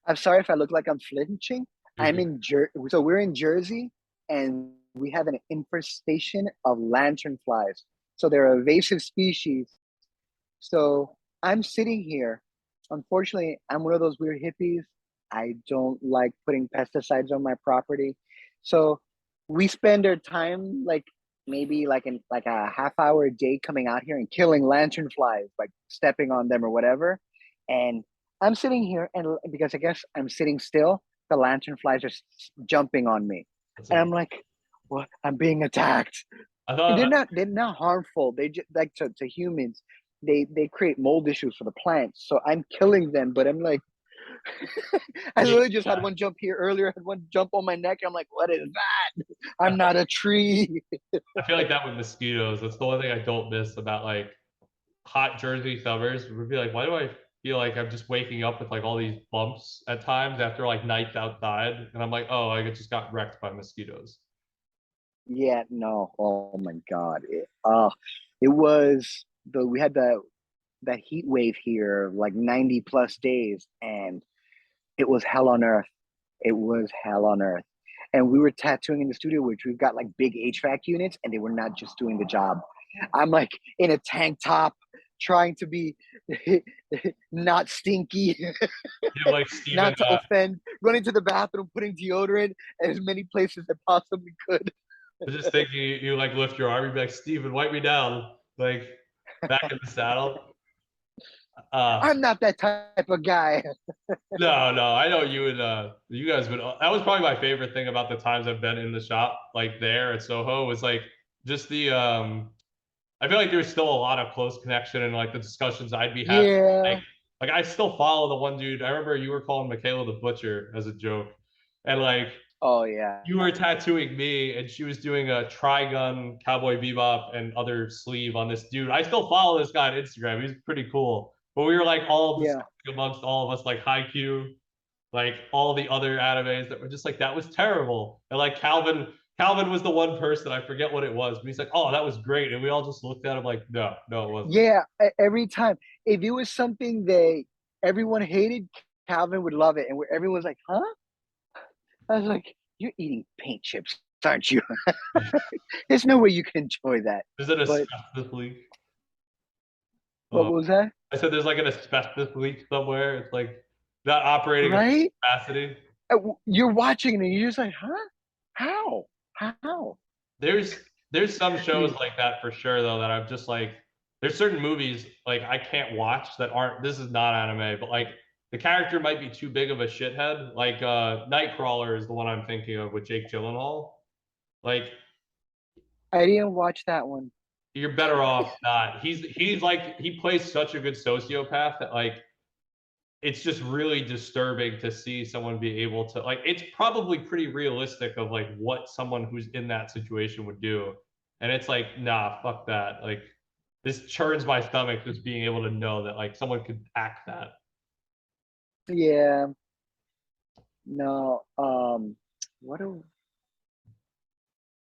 I'm sorry if I look like I'm flinching. You're So we're in Jersey, and we have an infestation of lanternflies. So they're a invasive species. So I'm sitting here. Unfortunately, I'm one of those weird hippies. I don't like putting pesticides on my property. So we spend our time like maybe like a half hour a day coming out here and killing lanternflies, like stepping on them or whatever. And I'm sitting here, and because I guess I'm sitting still, the lanternflies are jumping on me. that's And a, I'm like, what? I'm being attacked. I And thought they're not harmful. They just like to humans. They create mold issues for the plants. So I'm killing them, but I'm like, I yeah, literally just had one jump here earlier. I had one jump on my neck. I'm like, what is that? I'm not a tree. I feel like that with mosquitoes. That's the one thing I don't miss about like hot Jersey summers. Would be like, why do I feel like I'm just waking up with like all these bumps at times after like nights outside, and I'm like, oh, I just got wrecked by mosquitoes. Yeah, no. Oh my God. It was the we had that heat wave here, like 90 plus days, and it was hell on earth. It was hell on earth. And we were tattooing in the studio, which we've got like big HVAC units, and they were not just doing the job. I'm like in a tank top, trying to be not stinky, You like Steven, not to offend, running to the bathroom, putting deodorant in as many places as I possibly could. I was just thinking you like lift your arm, you'd be like, Steven, wipe me down, like back in the saddle. Uh, I'm not that type of guy. no, no, I know you and you guys would. That was probably my favorite thing about the times I've been in the shop, like there at Soho, was like just the I feel like there's still a lot of close connection and like the discussions I'd be having. Like, Yeah. like I still follow the one dude. I remember you were calling Michaela the Butcher as a joke, and like Oh yeah. you were tattooing me, and she was doing a Trigun, Cowboy Bebop, and other sleeve on this dude. I still follow this guy on Instagram. He's pretty cool. But we were like all Yeah. discussing amongst all of us, like Haikyuu, like all the other animes that were just like that was terrible. And like Calvin was the one person I forget what it was, but he's like, "Oh, that was great," and we all just looked at him like, "No, no, it wasn't." Yeah. Every time, if it was something that everyone hated, Calvin would love it, and where everyone's like, "Huh?" I was like, "You're eating paint chips, aren't you?" There's no way you can enjoy that. Is it But asbestos leak? what Uh, was that? I said there's like an asbestos leak somewhere. It's like not operating at Right? capacity. You're watching it, and you're just like, "Huh? How? How?" There's there's some shows Yeah. like that for sure though that I'm just like there's certain movies like I can't watch that aren't this is not anime, but like the character might be too big of a shithead. Like Nightcrawler is the one I'm thinking of with Jake Gyllenhaal. Like I didn't watch that one. you're better off not. He's like he plays such a good sociopath that like it's just really disturbing to see someone be able to like it's probably pretty realistic of like what someone who's in that situation would do. And it's like, nah, fuck that. Like this churns my stomach just being able to know that like someone could act that. Yeah. No. What are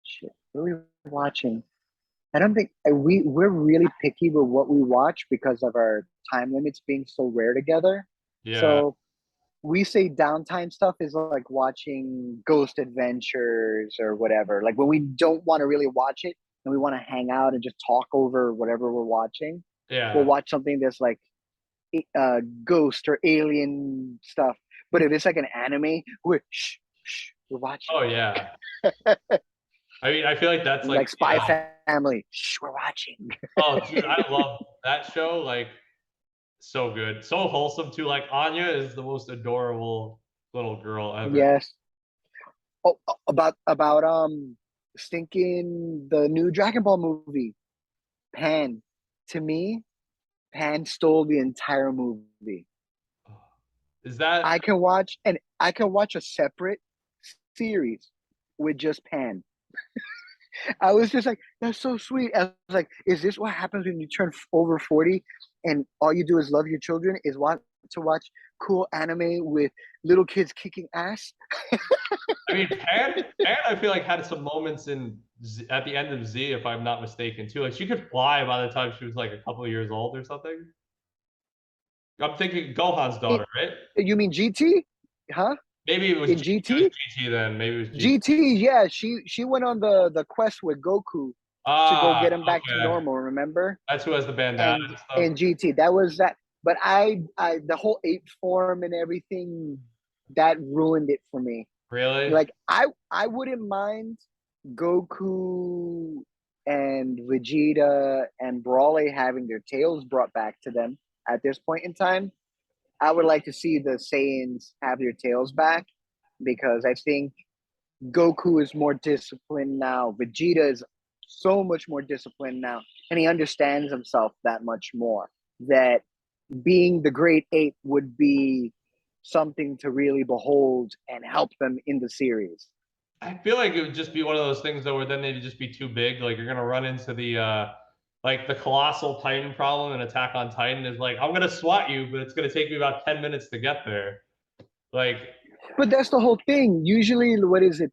shit? What are we watching? I don't think we're really picky with what we watch because of our time limits being so rare together. Yeah. So we say downtime stuff is like watching Ghost Adventures or whatever. Like when we don't want to really watch it and we want to hang out and just talk over whatever we're watching, we'll Yeah. watch something that's like ghost or alien stuff. But if it's like an anime, we're watching. Oh yeah. I mean, I feel like that's like Like Spy Family, we're watching. oh dude, I love that show. Like so good, so wholesome too. Like Anya is the most adorable little girl ever. Yes. Oh, about stinking the new Dragon Ball movie. Pan. To me, Pan stole the entire movie. Is that I can watch a separate series with just Pan. I was just like, that's so sweet. I was like, is this what happens when you turn over 40 and all you do is love your children? Is want to watch cool anime with little kids kicking ass? I mean, Pan, I feel like had some moments at the end of Z, if I'm not mistaken, too. Like she could fly by the time she was like a couple of years old or something. I'm thinking Gohan's It, daughter, right? you mean GT? Huh? Maybe it was In It was GT? GT then. Maybe it was GT. GT, yeah, she went on the quest with Goku to go Ah, get him back to okay. normal, remember? That's who has the bandana And and stuff. and GT, that was that. But I the whole ape form and everything that ruined it for me. Really? Like I wouldn't mind Goku and Vegeta and Brawley having their tails brought back to them at this point in time. I would like to see the Saiyans have their tails back because I think Goku is more disciplined now. Vegeta is so much more disciplined now, and he understands himself that much more. That being the great ape would be something to really behold and help them in the series. I feel like it would just be one of those things though, where then they'd just be too big. Like you're gonna run into the like the colossal Titan problem in Attack on Titan is like I'm gonna swat you, but it's gonna take me about 10 minutes to get there. Like But that's the whole thing. Usually, what is it?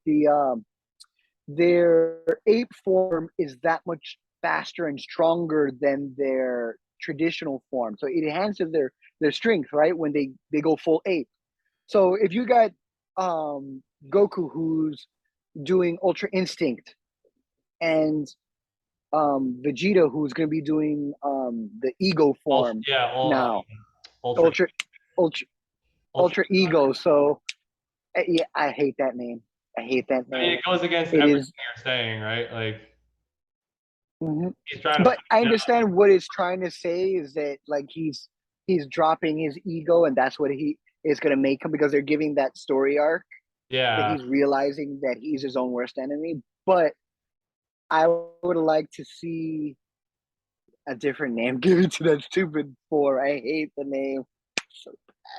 Their ape form is that much faster and stronger than their traditional form, so it enhances their strength, right? When they go full ape. So if you got Goku who's doing Ultra Instinct and Vegeta who's going to be doing the Ego all form yeah, all now, ultra Ultra Ultra ultra. Ultra Ego. So yeah, I hate that name. I hate that I mean, name. it goes against It everything is. you're saying, right? Like Mhm. he's trying to. But I understand what it's trying to say is that like he's dropping his ego and that's what he is going to make him because they're giving that story arc that Yeah, he's realizing that he's his own worst enemy. But I would like to see a different name given to that stupid four. I hate the name so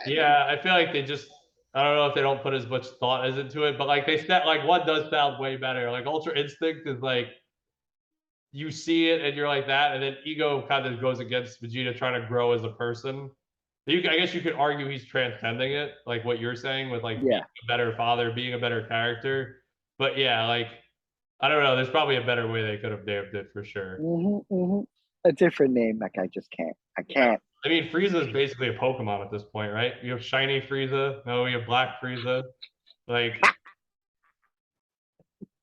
badly. yeah. I feel like they just. I don't know if they don't put as much thought as into it, but like they said, like one does sound way better. Like Ultra Instinct is like you see it and you're like that, and then Ego kind of goes against Vegeta trying to grow as a person. I guess you could argue he's transcending it, like what you're saying with like being Yeah. a better father, being a better character. But yeah, like I don't know. There's probably a better way they could have named it for sure. A different name. Like I just can't. I Yeah. can't. I mean, Frieza is basically a Pokemon at this point, right? You have shiny Frieza. No, you have black Frieza. Like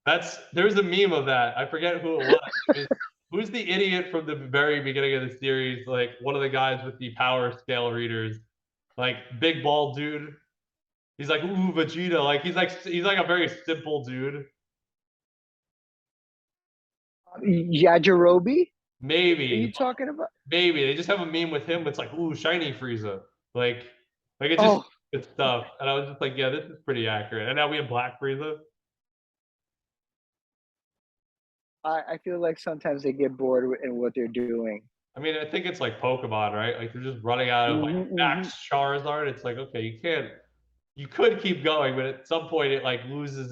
that's there's a meme of that. I forget who it was. Who's the idiot from the very beginning of the series? Like one of the guys with the power scale readers, like big bald dude. He's like, ooh, Vegeta. Like he's like a very simple dude. Yajirobe? Are Maybe, you talking about? maybe they just have a meme with him. It's like, ooh, shiny Frieza. Like, like it just Oh, good stuff. And I was just like, yeah, this is pretty accurate. And now we have black Frieza. I feel like sometimes they get bored in what they're doing. I mean, I think it's like Pokemon, right? Like they're just running out of like Mm-hmm. Max Charizard. It's like, okay, you can't. You could keep going, but at some point it like loses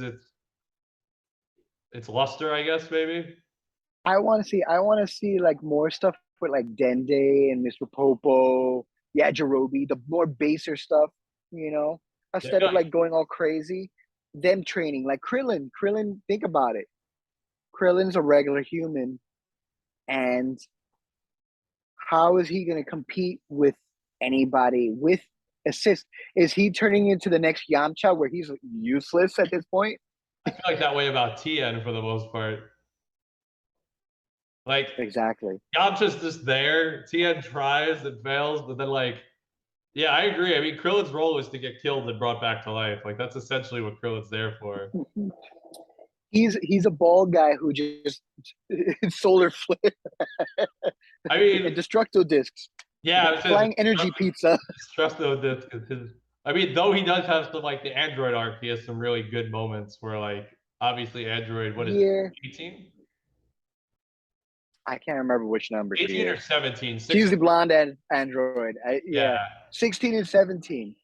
its luster, I guess maybe. I want to see like more stuff with like Dende and Mr. Popo, Yajirobe, the more baser stuff, you know, Yeah, I instead feel of like like going all crazy. Them training like Krillin. Krillin, think about it. Krillin's a regular human, and how is he going to compete with anybody with assist. Is he turning into the next Yamcha where he's useless at this point? I feel like that way about TN for the most part. Like Exactly. Yamcha's just there. TN tries and fails, but then like, yeah, I agree. I mean, Krillin's role is to get killed and brought back to life. Like that's essentially what Krillin's there for. He's a bald guy who just solar flare I and mean, destructo discs, yeah, I was saying flying energy pizza. trust though this his. I mean, though he does have some like the Android arc, he has some really good moments where like obviously Android, what is it, Yeah, 18? I can't remember which number she 18 or is. 17? She's 16. the blonde android. Yeah, Yeah. 16 and 17.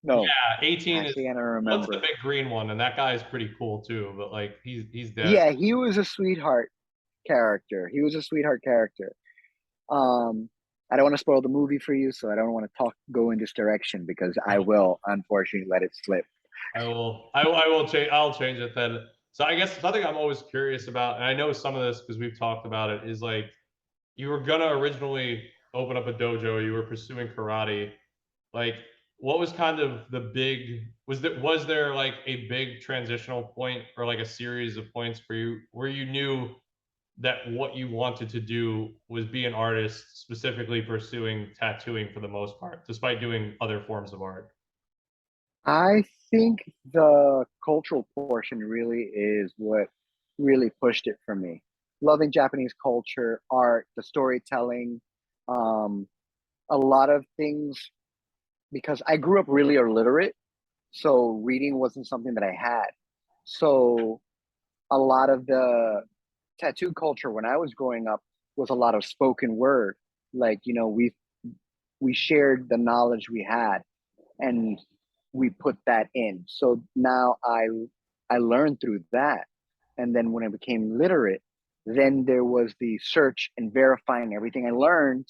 No, Yeah, 18 is actually, I don't what's the remember. big green one, and that guy's pretty cool too. But like he's dead. Yeah, he was a sweetheart character. He was a sweetheart character. Um, I don't want to spoil the movie for you, so I don't want to go in this direction because I will unfortunately let it slip. I will change. I'll change it then. So I guess something I'm always curious about, and I know some of this because we've talked about it, is like you were gonna originally open up a dojo. You were pursuing karate. Like, what was kind of the big was there like a big transitional point or like a series of points for you where you knew that what you wanted to do was be an artist, specifically pursuing tattooing for the most part, despite doing other forms of art? I think the cultural portion really is what really pushed it for me. Loving Japanese culture, art, the storytelling, um, a lot of things because I grew up really illiterate, so reading wasn't something that I had. So a lot of the tattoo culture when I was growing up was a lot of spoken word. Like, we shared the knowledge we had and we put that in. So now I learned through that. And then when I became literate, then there was the search and verifying everything I learned,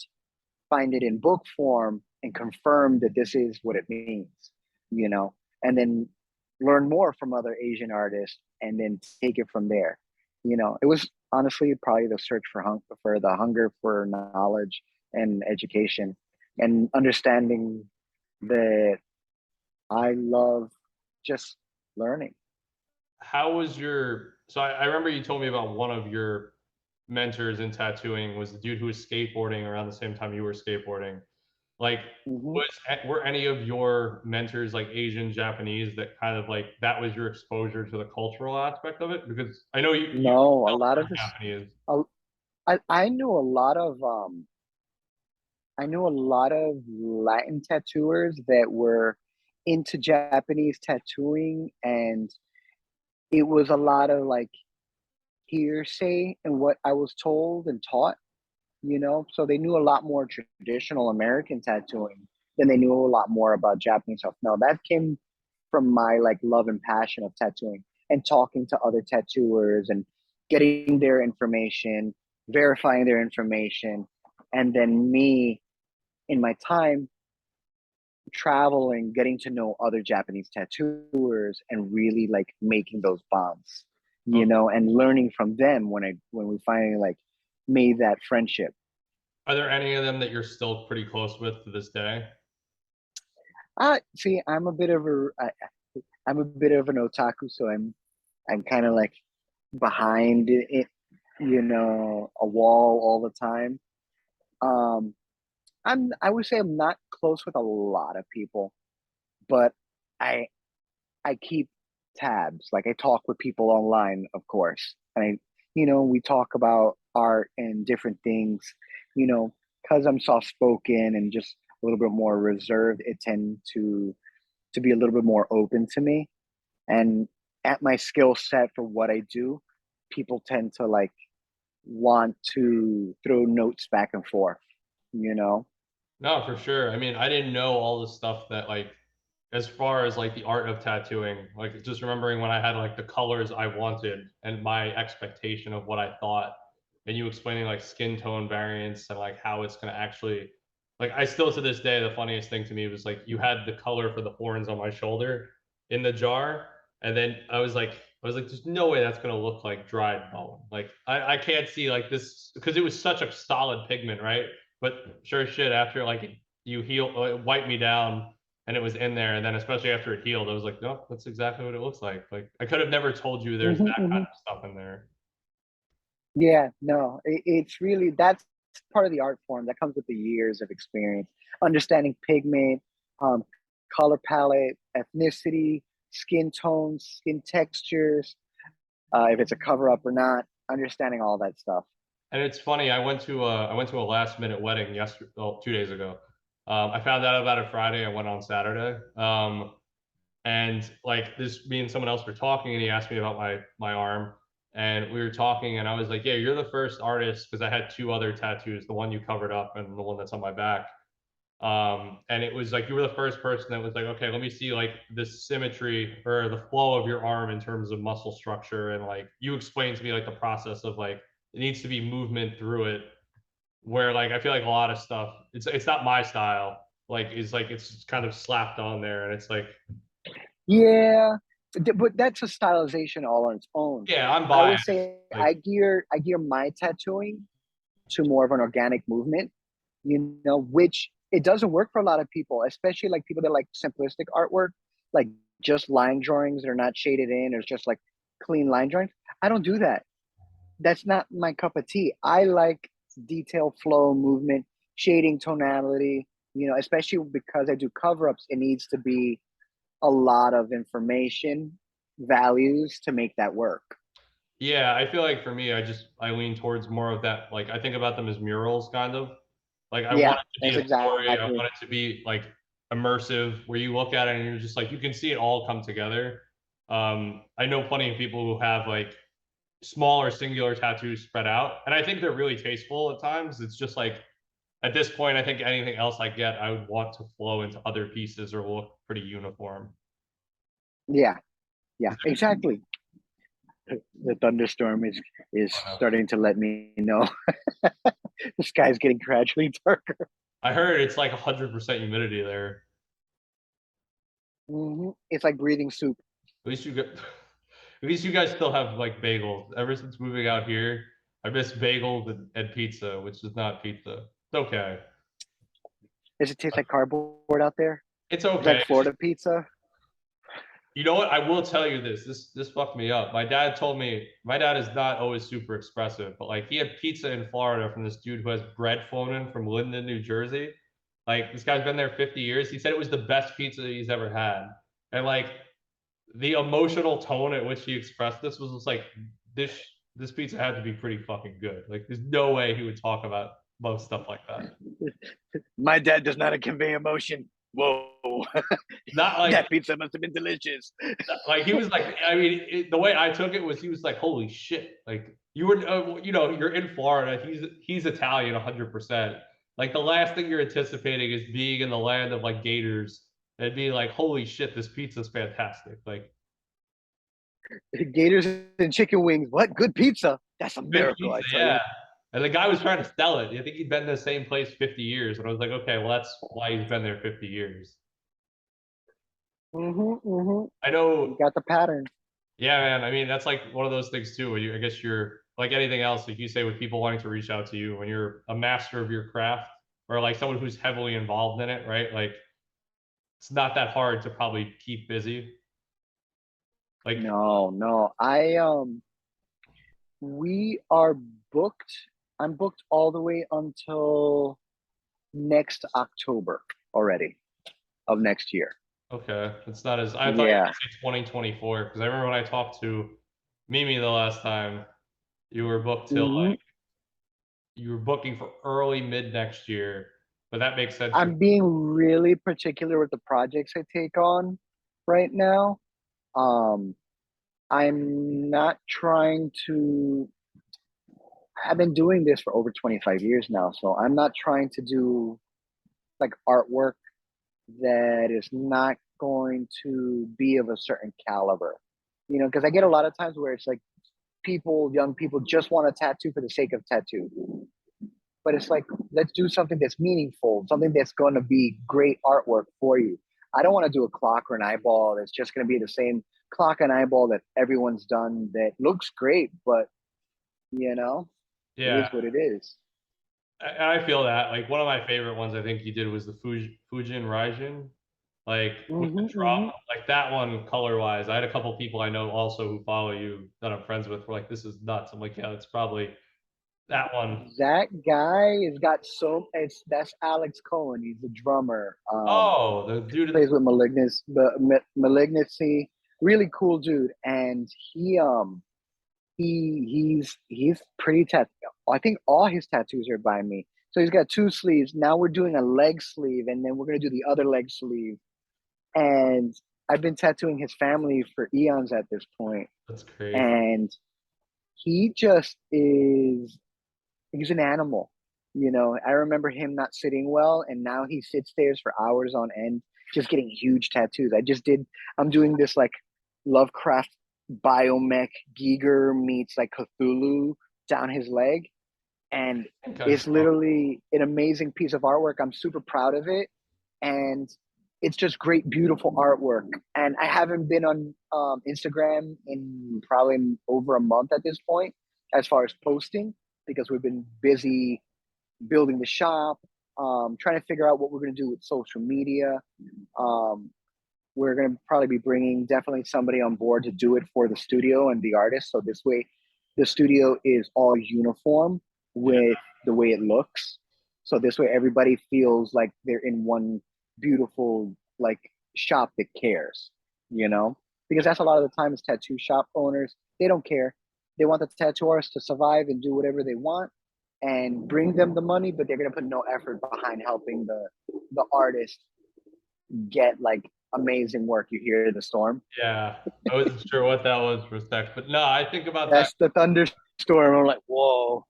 find it in book form and confirm that this is what it means, you know, and then learn more from other Asian artists and then take it from there. It was honestly probably the search for the hunger for knowledge and education and understanding that I love just learning. How was your so I remember you told me about one of your mentors in tattooing was the dude who was skateboarding around the same time you were skateboarding. Like, Mm-hmm. was were any of your mentors like Asian, Japanese that kind of like that was your exposure to the cultural aspect of it? Because I know you No, a lot are of this. Japanese. I knew a lot of I knew a lot of Latin tattooers that were into Japanese tattooing, and it was a lot of like hearsay and what I was told and taught, So they knew a lot more traditional American tattooing than they knew a lot more about Japanese stuff. No, that came from my like love and passion of tattooing and talking to other tattooers and getting their information, verifying their information, and then me in my time traveling, getting to know other Japanese tattooers and really like making those bonds, Okay. and learning from them when we finally like made that friendship. Are there any of them that you're still pretty close with to this day? See, I'm a bit of an otaku, so I'm kind of like behind it, a wall all the time. Um, I would say I'm not close with a lot of people, but I I keep tabs. Like I talk with people online, of course, and we talk about art and different things. Because I'm soft spoken and just a little bit more reserved, it tend to be a little bit more open to me. And at my skill set for what I do, people tend to like want to throw notes back and forth, you know? No, for sure. I mean, I didn't know all the stuff that like as far as like the art of tattooing, like just remembering when I had like the colors I wanted and my expectation of what I thought, and you explaining like skin tone variants and like how it's gonna actually like I still to this day the funniest thing to me was like you had the color for the horns on my shoulder in the jar, and then I was like, there's no way that's gonna look like dried bone. Like I can't see like this because it was such a solid pigment, right? But sure as shit, after like you heal, wipe me down and it was in there. And then especially after it healed, I was like, no, that's exactly what it looks like. Like I could have never told you there's that kind Hmm. of stuff in there. Yeah, no, it's really that's part of the art form that comes with the years of experience, understanding pigment, um, color palette, ethnicity, skin tones, skin textures, if it's a cover up or not, understanding all that stuff. And it's funny, I went to a last minute wedding yesterday, well, 2 days ago. I found out about it Friday. I went on Saturday. And like this, me and someone else were talking, and he asked me about my arm, and we were talking, and I was like, "Yeah, you're the first artist," because I had two other tattoos, the one you covered up and the one that's on my back. And it was like you were the first person that was like, "Okay, let me see like the symmetry or the flow of your arm in terms of muscle structure," and like you explained to me like the process of like it needs to be movement through it. Where like I feel like a lot of stuff, it's not my style. Like it's kind of slapped on there, and it's like, Yeah, but that's a stylization all on its own. yeah, I'm I would biased. say Like, I gear my tattooing to more of an organic movement, which it doesn't work for a lot of people, especially like people that like simplistic artwork, like just line drawings that are not shaded in, or it's just like clean line drawings. I don't do that. That's not my cup of tea. I like detail, flow, movement, shading, tonality, especially because I do cover ups, it needs to be a lot of information, values to make that work. yeah, I feel like for me, I lean towards more of that. Like I think about them as murals, kind of. Like I want Yeah, it to be that's a story. I exactly. want it to be like immersive, where you look at it and you're just like you can see it all come together. I know plenty of people who have like smaller singular tattoos spread out, and I think they're really tasteful at times. It's just like at this point, I think anything else I get, I would want to flow into other pieces or look pretty uniform. Yeah, yeah, exactly. The thunderstorm is starting to let me know the sky's getting gradually darker. I heard it's like 100% humidity there. It's like breathing soup. At least you get, at least you guys still have like bagels. Ever since moving out here, I miss bagels and pizza, which is not pizza. It's okay. Does it taste like cardboard out there? It's It's like okay. Florida pizza. You know what? I will tell you this. This fucked me up. My dad told me my dad is not always super expressive, but like he had pizza in Florida from this dude who has bread flown in from Linden, New Jersey. Like this guy's been there 50 years. He said it was the best pizza he's ever had. And like the emotional tone at which he expressed this was just like this this pizza had to be pretty fucking good. Like there's no way he would talk about most stuff like that. My dad does not convey emotion. Whoa, Not like that pizza must have been delicious. like he was like I mean the way I took it was he was like holy shit like you were you know you're in Florida, he's Italian 100%. Like the last thing you're anticipating is being in the land of like gators and being like holy shit this pizza's fantastic. Like Gators and chicken wings. What good pizza? That's a good miracle, pizza, I tell yeah. you. And the guy was trying to sell it. I think he'd been in the same place 50 years. And I was like, okay, well, that's why he's been there 50 years. Mm-hmm. I You know, got the pattern. yeah, man. I mean, that's like one of those things too, where I guess you're like anything else, like you say, with people wanting to reach out to you when you're a master of your craft or like someone who's heavily involved in it, right? Like it's not that hard to probably keep busy. Like, No, no. We are booked. I'm booked all the way until next October already of next year. okay, it's not as, I thought you were Yeah. gonna say 2024, because I remember when I talked to Mimi the last time, you were booked till Hmm. you were booking for early mid next year, but that makes sense for I'm being really particular with the projects I take on right now. Um, I'm not trying to, I've been doing this for over 25 years now, so I'm not trying to do like artwork that is not going to be of a certain caliber. Because I get a lot of times where it's like young people just want a tattoo for the sake of tattoo. But it's like, let's do something that's meaningful, something that's going to be great artwork for you. I don't want to do a clock or an eyeball that's just going to be the same clock and eyeball that everyone's done that looks great, but you know, it yeah. is what it is. I feel that like one of my favorite ones I think you did was the Fujin Raijin. like with the drum, like that one color wise. I had a couple people I know also who follow you that I'm friends with were like, this is nuts. I'm like, yeah, it's probably that one. That guy has got so it's that's Alex Cohen. He's the drummer. Oh, the dude. Plays with Malignancy. Really cool dude, and he's pretty tattooed. I think all his tattoos are by me. So he's got two sleeves. Now we're doing a leg sleeve, and then we're gonna do the other leg sleeve. And I've been tattooing his family for eons at this point, That's crazy. and he just is he's an animal. I remember him not sitting well, and now he sits there for hours on end, just getting huge tattoos. I'm doing this like Lovecraft biomech Giger meets like Cthulhu down his leg. And it's literally an amazing piece of artwork. I'm super proud of it. And it's just great, beautiful artwork. And I haven't been on Instagram in probably over a month at this point, as far as posting, because we've been busy building the shop, trying to figure out what we're going to do with social media. Um, we're going to probably be bringing definitely somebody on board to do it for the studio and the artist. So this way, the studio is all uniform with the way it looks. So this way, everybody feels like they're in one beautiful like shop that cares, because that's a lot of the time is tattoo shop owners. They don't care. They want the tattoo artist to survive and do whatever they want and bring them the money, but they're gonna put no effort behind helping the artist get like amazing work. You hear the storm? Yeah, I wasn't sure what that was for a sec, but no, I think about that. That's the thunderstorm. I'm like, whoa.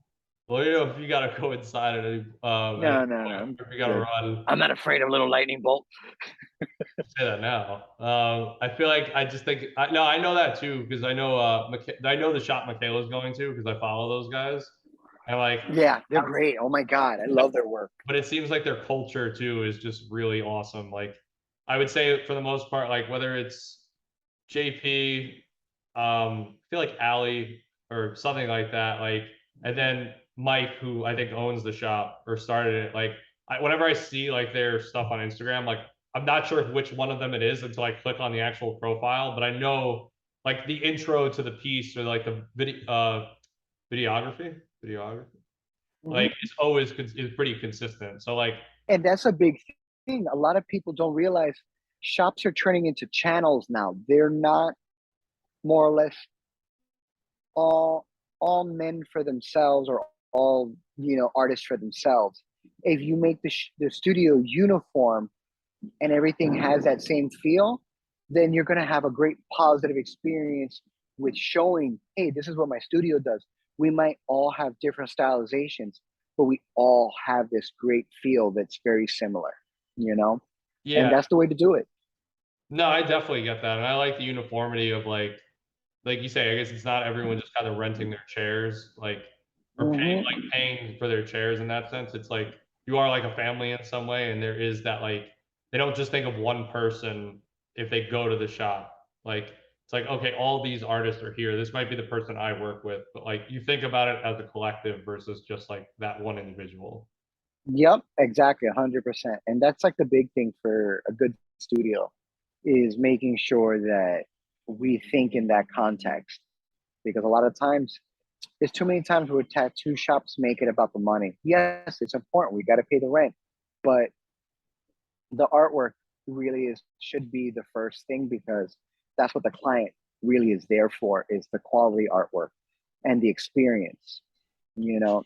Well, if you gotta go inside at any No, no, no. point, I'm if you gotta good. run, I'm not afraid of little lightning bolts. say that now. I feel like I just think no, I know that too because I know I know the shop Michaela's going to because I follow those guys, and like, Yeah, they're great. Oh my god, I love their work. but it seems like their culture too is just really awesome. Like, I would say for the most part, like whether it's JP, I feel like Ali or something like that, like, and then Mike, who I think owns the shop or started it, like, whenever I see like their stuff on Instagram, like, I'm not sure which one of them it is until I click on the actual profile, but I know like the intro to the piece or like the videography, like Mm-hmm. it's always is pretty consistent. So like, And that's a big thing. A lot of people don't realize shops are turning into channels now. They're not more or less all all men for themselves or all artists for themselves. If you make the studio uniform and everything has that same feel, then you're going to have a great positive experience with showing, hey, this is what my studio does. We might all have different stylizations, but we all have this great feel that's very similar, you know? And yeah, that's the way to do it. no, I definitely get that, and I like the uniformity of like you say. I guess it's not everyone just kind of renting their chairs, like or Mm-hmm. paying for their chairs in that sense. It's like you are like a family in some way, and there is that like they don't just think of one person if they go to the shop. Like it's like okay, all these artists are here. This might be the person I work with, but like you think about it as a collective versus just like that one individual. Yep, exactly, 100%. And that's like the big thing for a good studio is making sure that we think in that context. Because a lot of times, there's too many times where tattoo shops make it about the money. Yes, it's important. We got to pay the rent, but the artwork really is should be the first thing because that's what the client really is there for is the quality artwork and the experience. You know,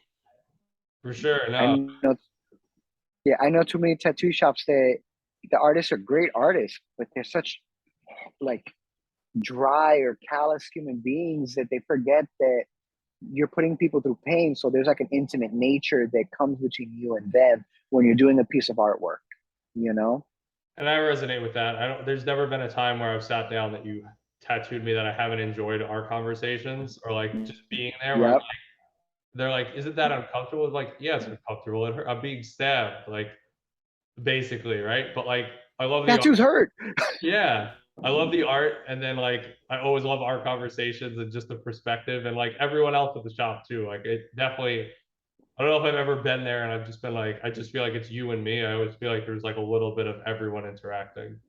For sure. I No, know Yeah, I know too many tattoo shops that the artists are great artists, but they're such like dry or callous human beings that they forget that you're putting people through pain. So there's like an intimate nature that comes between you and them when you're doing a piece of artwork, you know? and I resonate with that. I don't. There's never been a time where I've sat down that you tattooed me that I haven't enjoyed our conversations or like just being there. Where I'm, Yep. they're like, "Isn't that uncomfortable?" It's like, yeah, it's uncomfortable. I'm being stabbed, like basically, right? But like, I love the art. Tattoos hurt. Yeah, I love the art, and then like, I always love our conversations and just the perspective, and like everyone else at the shop too. Like, it definitely. I don't know if I've ever been there, and I've just been like, I just feel like it's you and me. I always feel like there's like a little bit of everyone interacting.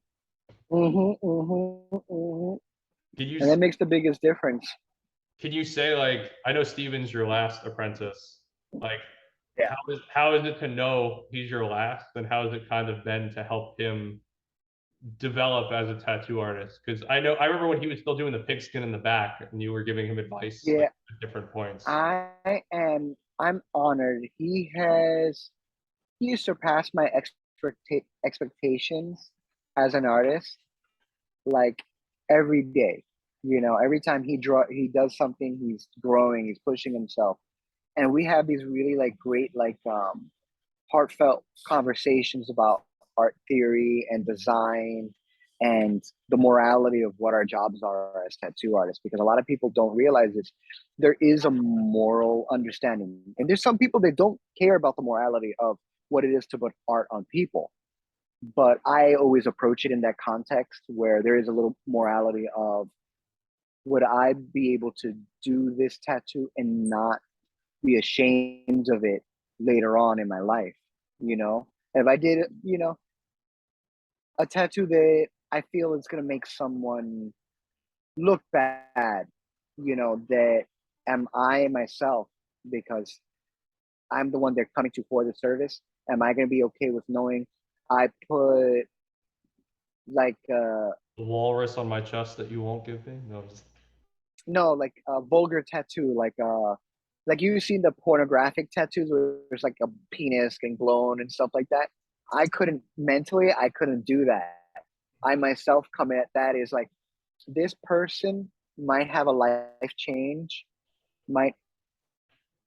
Could you And that makes the biggest difference. could you say, like, I know Steven's your last apprentice. Like, Yeah. how is it to know he's your last, and how has it kind of been to help him develop as a tattoo artist? Because I remember when he was still doing the pigskin in the back, and you were giving him advice like Yeah, at different points. I'm honored. He surpassed my expectations as an artist, like every day. You know, every time he does something, he's growing, he's pushing himself. And we have these really like great heartfelt conversations about art theory and design and the morality of what our jobs are as tattoo artists, because a lot of people don't realize this. There is a moral understanding, and there's some people that don't care about the morality of what it is to put art on people, but I always approach it in that context where there is a little morality of, would I be able to do this tattoo and not be ashamed of it later on in my life? You know, if I did, a tattoo that I feel is going to make someone look bad, that am I myself, because I'm the one they're coming to for the service. Am I going to be okay with knowing I put like The walrus on my chest that you won't give me? No, just no, like a vulgar tattoo, like you've seen the pornographic tattoos where there's like a penis getting blown and stuff like that. I couldn't do that. I myself come at that is like, this person might have a life change, might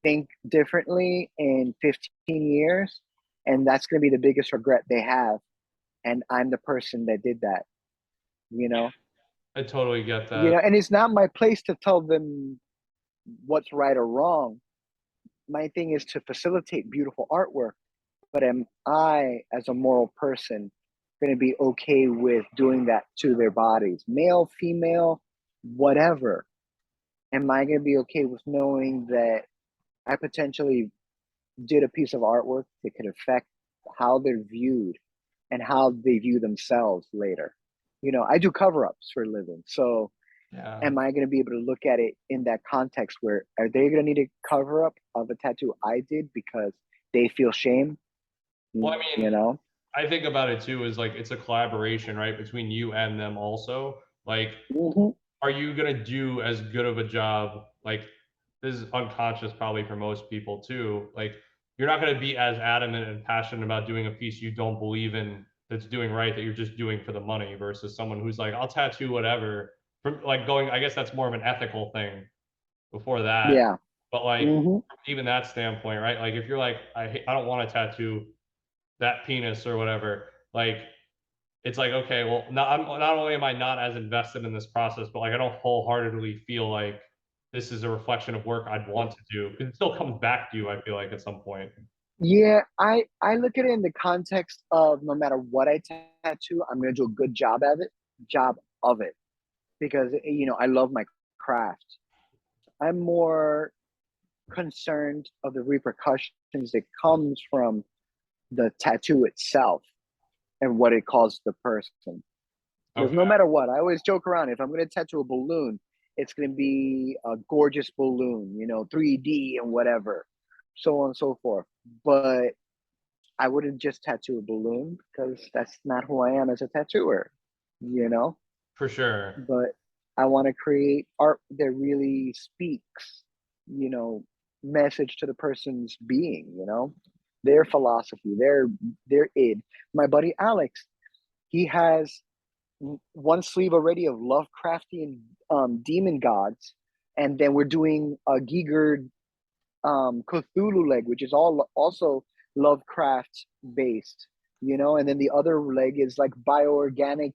think differently in 15 years, and that's going to be the biggest regret they have. And I'm the person that did that, you know? I totally get that. And it's not my place to tell them what's right or wrong. My thing is to facilitate beautiful artwork, but am I, as a moral person, going to be okay with doing that to their bodies, male, female, whatever? Am I going to be okay with knowing that I potentially did a piece of artwork that could affect how they're viewed and how they view themselves later? I do cover ups for a living. So Yeah. am I going to be able to look at it in that context where, are they going to need a cover up of a tattoo I did because they feel shame? Well, I You mean, know? I think about it too, is like it's a collaboration, right, between you and them also. Like, Mm-hmm. are you gonna do as good of a job? Like, this is unconscious probably for most people too. Like, you're not gonna be as adamant and passionate about doing a piece you don't believe in, that's doing right, that you're just doing for the money, versus someone who's like, I'll tattoo whatever. From like going, I guess that's more of an ethical thing before that. Yeah. But like, Mm-hmm. even that standpoint, right? Like, if you're like, I don't want to tattoo that penis or whatever, like, it's like, okay, well, not only am I not as invested in this process, but like I don't wholeheartedly feel like this is a reflection of work I'd want to do, because it still comes back to you, I feel like, at some point. Yeah, I look at it in the context of, no matter what I tattoo, I'm gonna do a good job of it, because I love my craft. I'm more concerned of the repercussions that comes from the tattoo itself and what it caused the person. Because Okay. no matter what, I always joke around. If I'm going to tattoo a balloon, it's going to be a gorgeous balloon, 3D and whatever, so on and so forth. But I wouldn't just tattoo a balloon, because that's not who I am as a tattooer, you know? For sure. But I want to create art that really speaks, you know, message to the person's being, their philosophy, their id. My buddy Alex, he has one sleeve already of Lovecraftian demon gods, and then we're doing a Giger Cthulhu leg, which is all also Lovecraft based, and then the other leg is like bioorganic,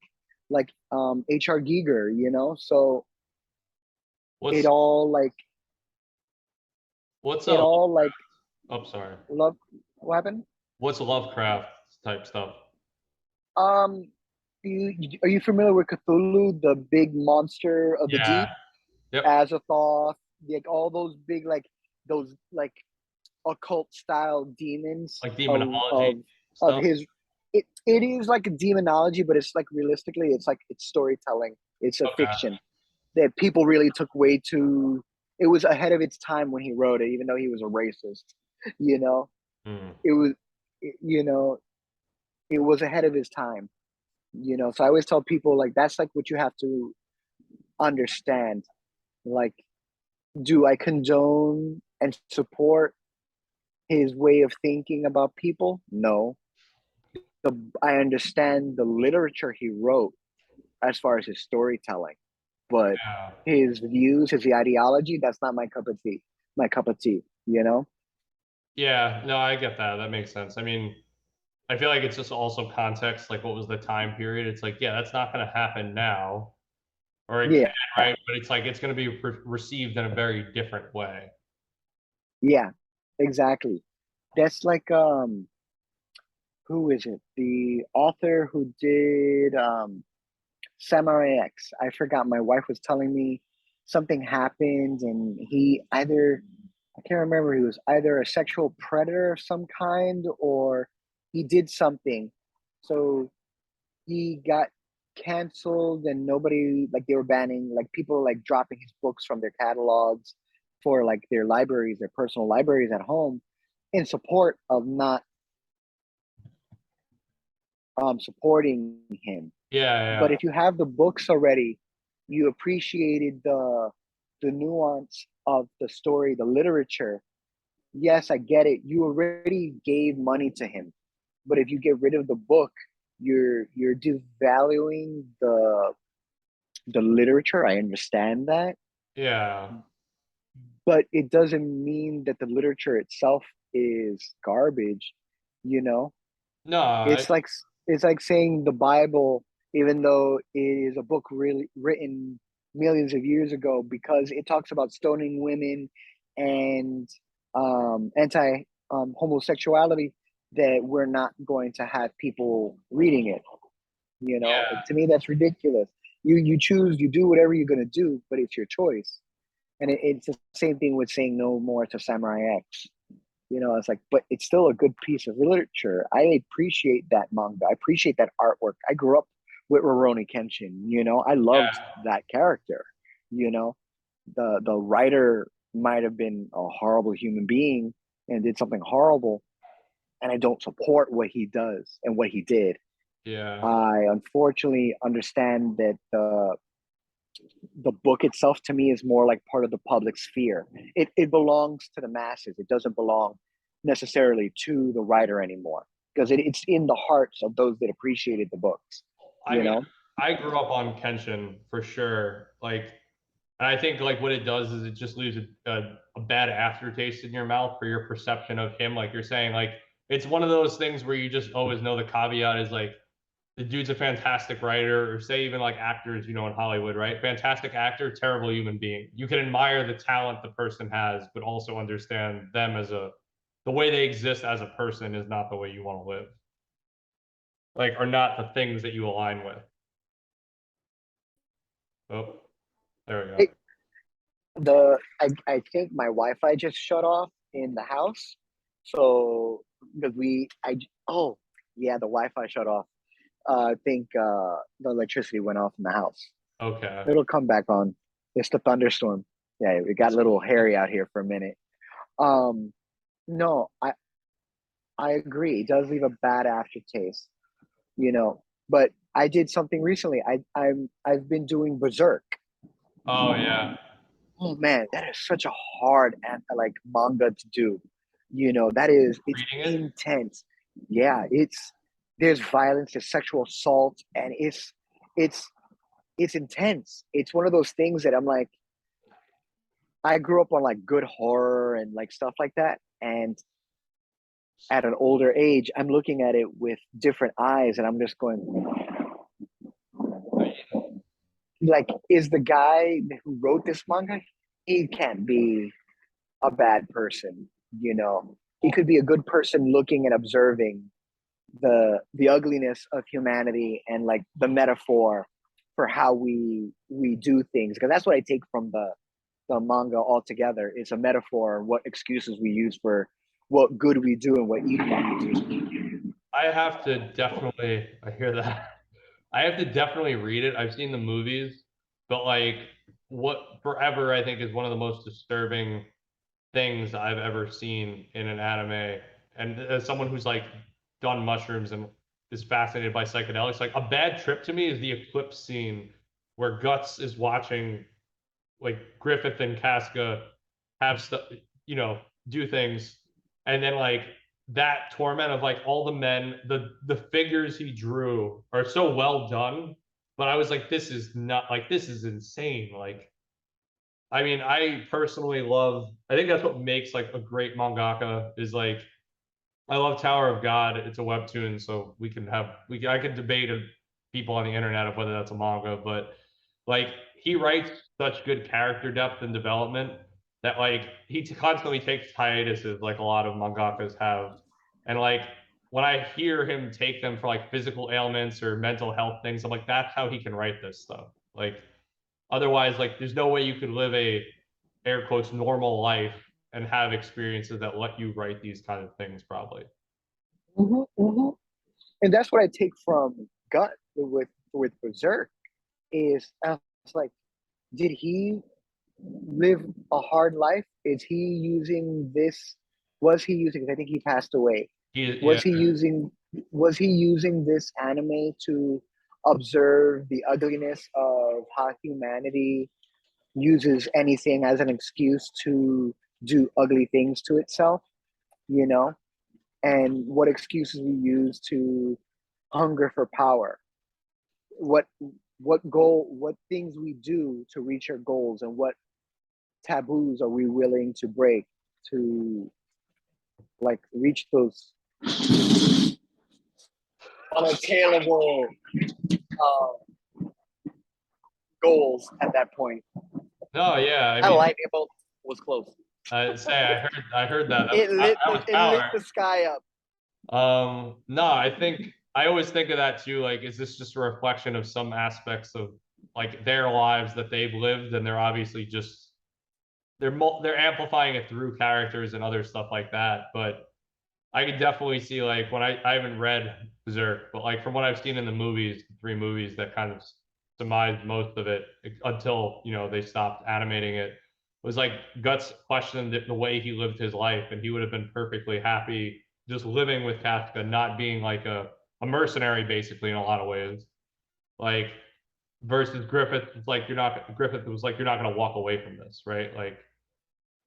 like HR Giger, so it What's all like what's it a all like oh, sorry. love. What happened? What's Lovecraft type stuff? Um, are you familiar with Cthulhu, the big monster of the Yeah. deep, Yep. Azathoth, like all those big, like those like occult style demons Like of demonology of of stuff. his it is like a demonology, but it's like realistically, it's like it's storytelling. It's a Okay. fiction that people really took way too. It was ahead of its time when he wrote it, even though he was a racist. You know, Hmm. it was, you know, it was ahead of his time. So I always tell people like that's like what you have to understand. Like, do I condone and support his way of thinking about people? No. I understand the literature he wrote as far as his storytelling, but Yeah. his views, his ideology, that's not my cup of tea. My cup of tea, you know? Yeah. No, I get that. That makes sense. I mean, I feel like it's just also context, like what was the time period? It's like, yeah, that's not going to happen now, or it can, Yeah, right? But it's like it's going to be received in a very different way. yeah, exactly. That's like who is it? The author who did Samurai X. I forgot. My wife was telling me something happened, and he either I can't remember. He was either a sexual predator of some kind, or he did something. So he got canceled, and nobody like they were banning like people like dropping his books from their catalogs for like their libraries, their personal libraries at home, in support of not supporting him. Yeah, But yeah, if you have the books already, you appreciated the nuance of the story, the literature. Yes, I get it. You already gave money to him, but if you get rid of the book, you're devaluing the literature. I understand that, yeah. but it doesn't mean that the literature itself is garbage. You know, No, I, it's like saying the Bible, even though it is a book really written millions of years ago, because it talks about stoning women and anti homosexuality, that we're not going to have people reading it. yeah, To me, that's ridiculous. You choose, you do whatever you're gonna do, but it's your choice. And it's the same thing with saying no more to Samurai X. It's like, but it's still a good piece of literature. I appreciate that manga. I appreciate that artwork. I grew up with Rurouni Kenshin. I loved yeah, that character. You know, the writer might have been a horrible human being and did something horrible, and I don't support what he does and what he did. yeah, I unfortunately understand that the book itself to me is more like part of the public sphere. It belongs to the masses. It doesn't belong necessarily to the writer anymore because it's in the hearts of those that appreciated the books. I You mean, know? I grew up on Kenshin for sure. Like, and I think like what it does is it just leaves a bad aftertaste in your mouth for your perception of him. Like you're saying, like it's one of those things where you just always know the caveat is like the dude's a fantastic writer, or say even like actors, in Hollywood, right? Fantastic actor, terrible human being. You can admire the talent the person has, but also understand them as the way they exist as a person is not the way you want to live. Like, are not the things that you align with. Oh, there we go. It, I think my Wi-Fi just shut off in the house, so because we I oh yeah, the Wi-Fi shut off. I think the electricity went off in the house. Okay. It'll come back on. It's the thunderstorm. Yeah, it got a little hairy out here for a minute. Um, no, I agree. It does leave a bad aftertaste, you know. But I did something recently. I've been doing Berserk. Oh yeah. Oh man, that is such a hard and like manga to do. It's Reading it. intense. Yeah, there's violence, there's sexual assault, and it's it's intense. It's one of those things that I'm like, I grew up on like good horror and like stuff like that, and at an older age, I'm looking at it with different eyes, and I'm just going, like, is the guy who wrote this manga? He can't be a bad person. He could be a good person looking and observing the ugliness of humanity and like the metaphor for how we do things. Because that's what I take from the manga altogether. It's a metaphor, what excuses we use for what good we do and what evil we do. I have to definitely. I hear that. I have to definitely read it. I've seen the movies, but like what forever I think is one of the most disturbing things I've ever seen in an anime. And as someone who's like done mushrooms and is fascinated by psychedelics, like a bad trip to me is the eclipse scene where Guts is watching like Griffith and Casca have stuff, you know, do things, and then like that torment of like all the men, the figures he drew are so well done, but I was like, this is not like this is insane. Like, I mean, I personally love. I think that's what makes like a great mangaka is like I love Tower of God. It's a webtoon, so we can have I could debate people on the internet of whether that's a manga, but like he writes such good character depth and development that like constantly takes hiatuses like a lot of mangakas have, and like when I hear him take them for like physical ailments or mental health things, I'm like, that's how he can write this stuff. Like otherwise, like there's no way you could live a air quotes normal life and have experiences that let you write these kind of things probably. Hmm. And that's what I take from Gut with Berserk is I was like, did he live a hard life? Is he using this? Was he using? I think he passed away. Yeah. Was he using this anime to observe the ugliness of how humanity uses anything as an excuse to do ugly things to itself? You know, and what excuses we use to hunger for power. What what things we do to reach our goals, and what taboos are we willing to break to like reach those unattainable uh, goals at that point. No, yeah. I That mean, lightning bolt was close. I heard that. That was It lit power. the sky up. No, I think I always think of that too. Like, is this just a reflection of some aspects of like their lives that they've lived, and they're obviously just they're amplifying it through characters and other stuff like that. But I could definitely see like when I haven't read Berserk, but like from what I've seen in the movies, the three movies that kind of surmised most of it until they stopped animating it was like Guts questioned the way he lived his life, and he would have been perfectly happy just living with Kafka, not being like a mercenary basically in a lot of ways. Like versus Griffith was like you're not gonna walk away from this, right? Like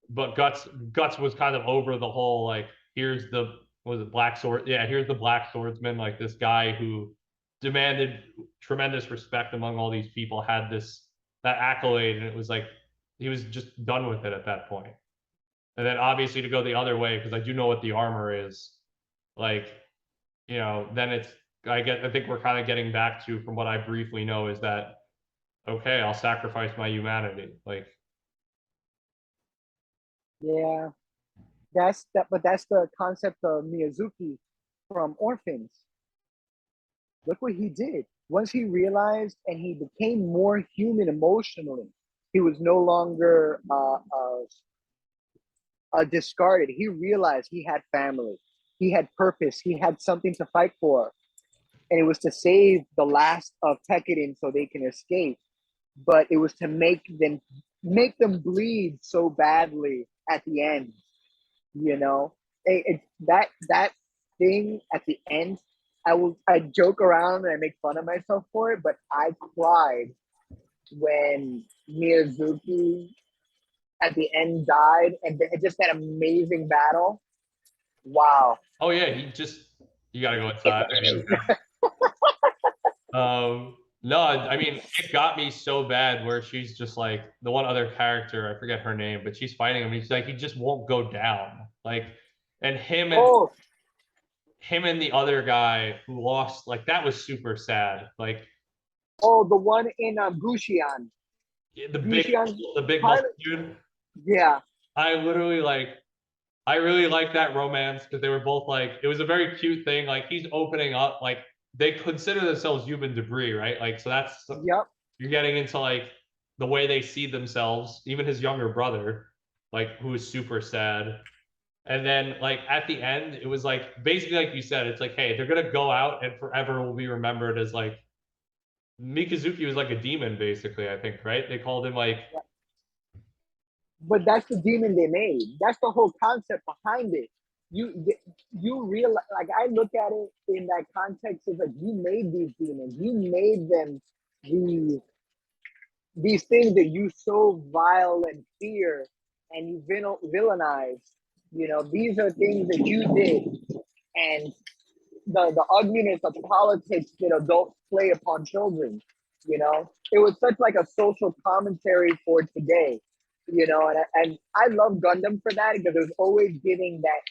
but Guts was kind of over the whole like here's the was it Black Sword? Yeah, here's the Black Swordsman, like this guy who demanded tremendous respect among all these people, had that accolade, and it was like he was just done with it at that point. And then obviously to go the other way, because I do know what the armor is, like, then I think we're kind of getting back to from what I briefly know is that okay, I'll sacrifice my humanity. Like Yeah, that's that. But that's the concept of Miyazuki from Orphans. Look what he did. Once he realized and he became more human emotionally, he was no longer discarded. He realized he had family, he had purpose, he had something to fight for, and it was to save the last of Tekiden so they can escape. But it was to make them bleed so badly at the end. You know, that thing at the end. I joke around and I make fun of myself for it, but I cried when Miyazuki at the end died, and just that amazing battle. Wow. oh yeah, you gotta go inside. No, I mean, it got me so bad where she's just like the one other character, I forget her name, but she's fighting him. He's like, he just won't go down. Like, and Oh, him and the other guy who lost, like that was super sad. Like the one in Gushian. the big, Gushian the big muscle pilot. dude. Yeah. I literally like, I really like that romance because they were both like, it was a very cute thing. Like he's opening up, like they consider themselves human debris, right? Like, so Yep. you're getting into like the way they see themselves, even his younger brother, like who is super sad. And then like at the end, it was like basically like you said, it's like, hey, they're gonna go out and forever will be remembered as like Mikazuki was like a demon, basically, I think, right? They called him like But that's the demon they made. That's the whole concept behind it. You you realize, like, I look at it in that context of like, you made these demons, you made them these these things that you so vile and fear, and you villainize. You know, these are things that you did, and the ugliness of politics that adults play upon children. You know, it was such like a social commentary for today. You know, and I love Gundam for that because it was always giving that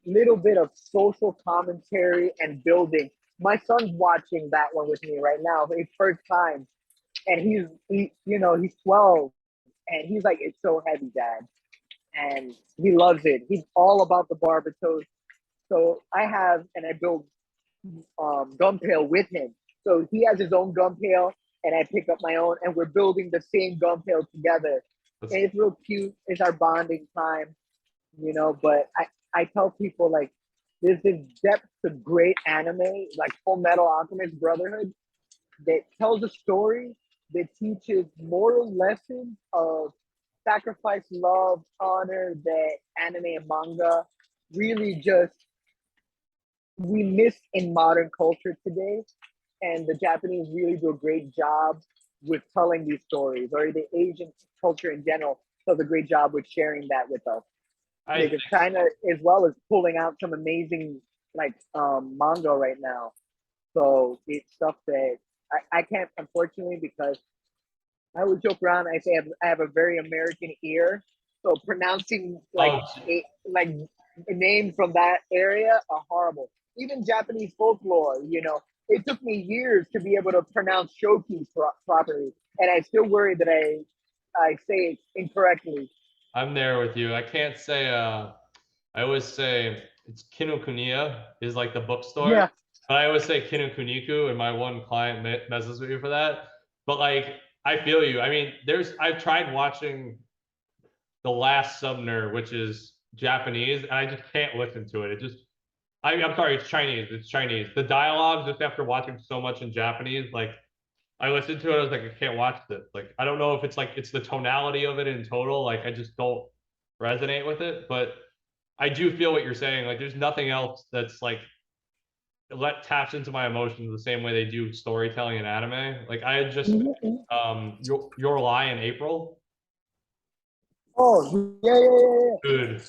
little bit of social commentary and building. My son's watching that one with me right now for his first time, and he's 12, and he's like, it's so heavy, Dad, and he loves it. He's all about the Barbatos. So I have, and I build gum pail with him. So he has his own gum pail, and I pick up my own, and we're building the same gum pail together. And it's real cute. It's our bonding time, you know. But I tell people like, there's this depth to great anime, like Full Metal Alchemist Brotherhood, that tells a story that teaches moral lessons of sacrifice, love, honor that anime and manga really just we miss in modern culture today. And the Japanese really do a great job with telling these stories, or the Asian culture in general does a great job with sharing that with us. I think Because China, as well, is pulling out some amazing like manga right now. So it's stuff that I can't, unfortunately, because I would joke around. I say I have a very American ear, so pronouncing oh like names from that area are horrible. Even Japanese folklore, you know, it took me years to be able to pronounce shoki properly, and I still worry that I say it incorrectly. I'm there with you. I can't say I always say it's Kinokuniya is like the bookstore, Yeah, but I always say Kinokuniku, and my one client messes with me for that. But like, I feel you. I mean, I've tried watching The Last Summoner, which is Japanese, and I just can't listen to it. It just, I'm sorry, it's Chinese. It's Chinese. The dialogue, just after watching so much in Japanese, like I listened to it, I was like, I can't watch this. Like, I don't know if it's like it's the tonality of it in total. Like, I just don't resonate with it. But I do feel what you're saying. Like, there's nothing else that's like let taps into my emotions the same way they do storytelling in anime. Like, I had just Your Lie in April. oh yeah, yeah, yeah, yeah. Good,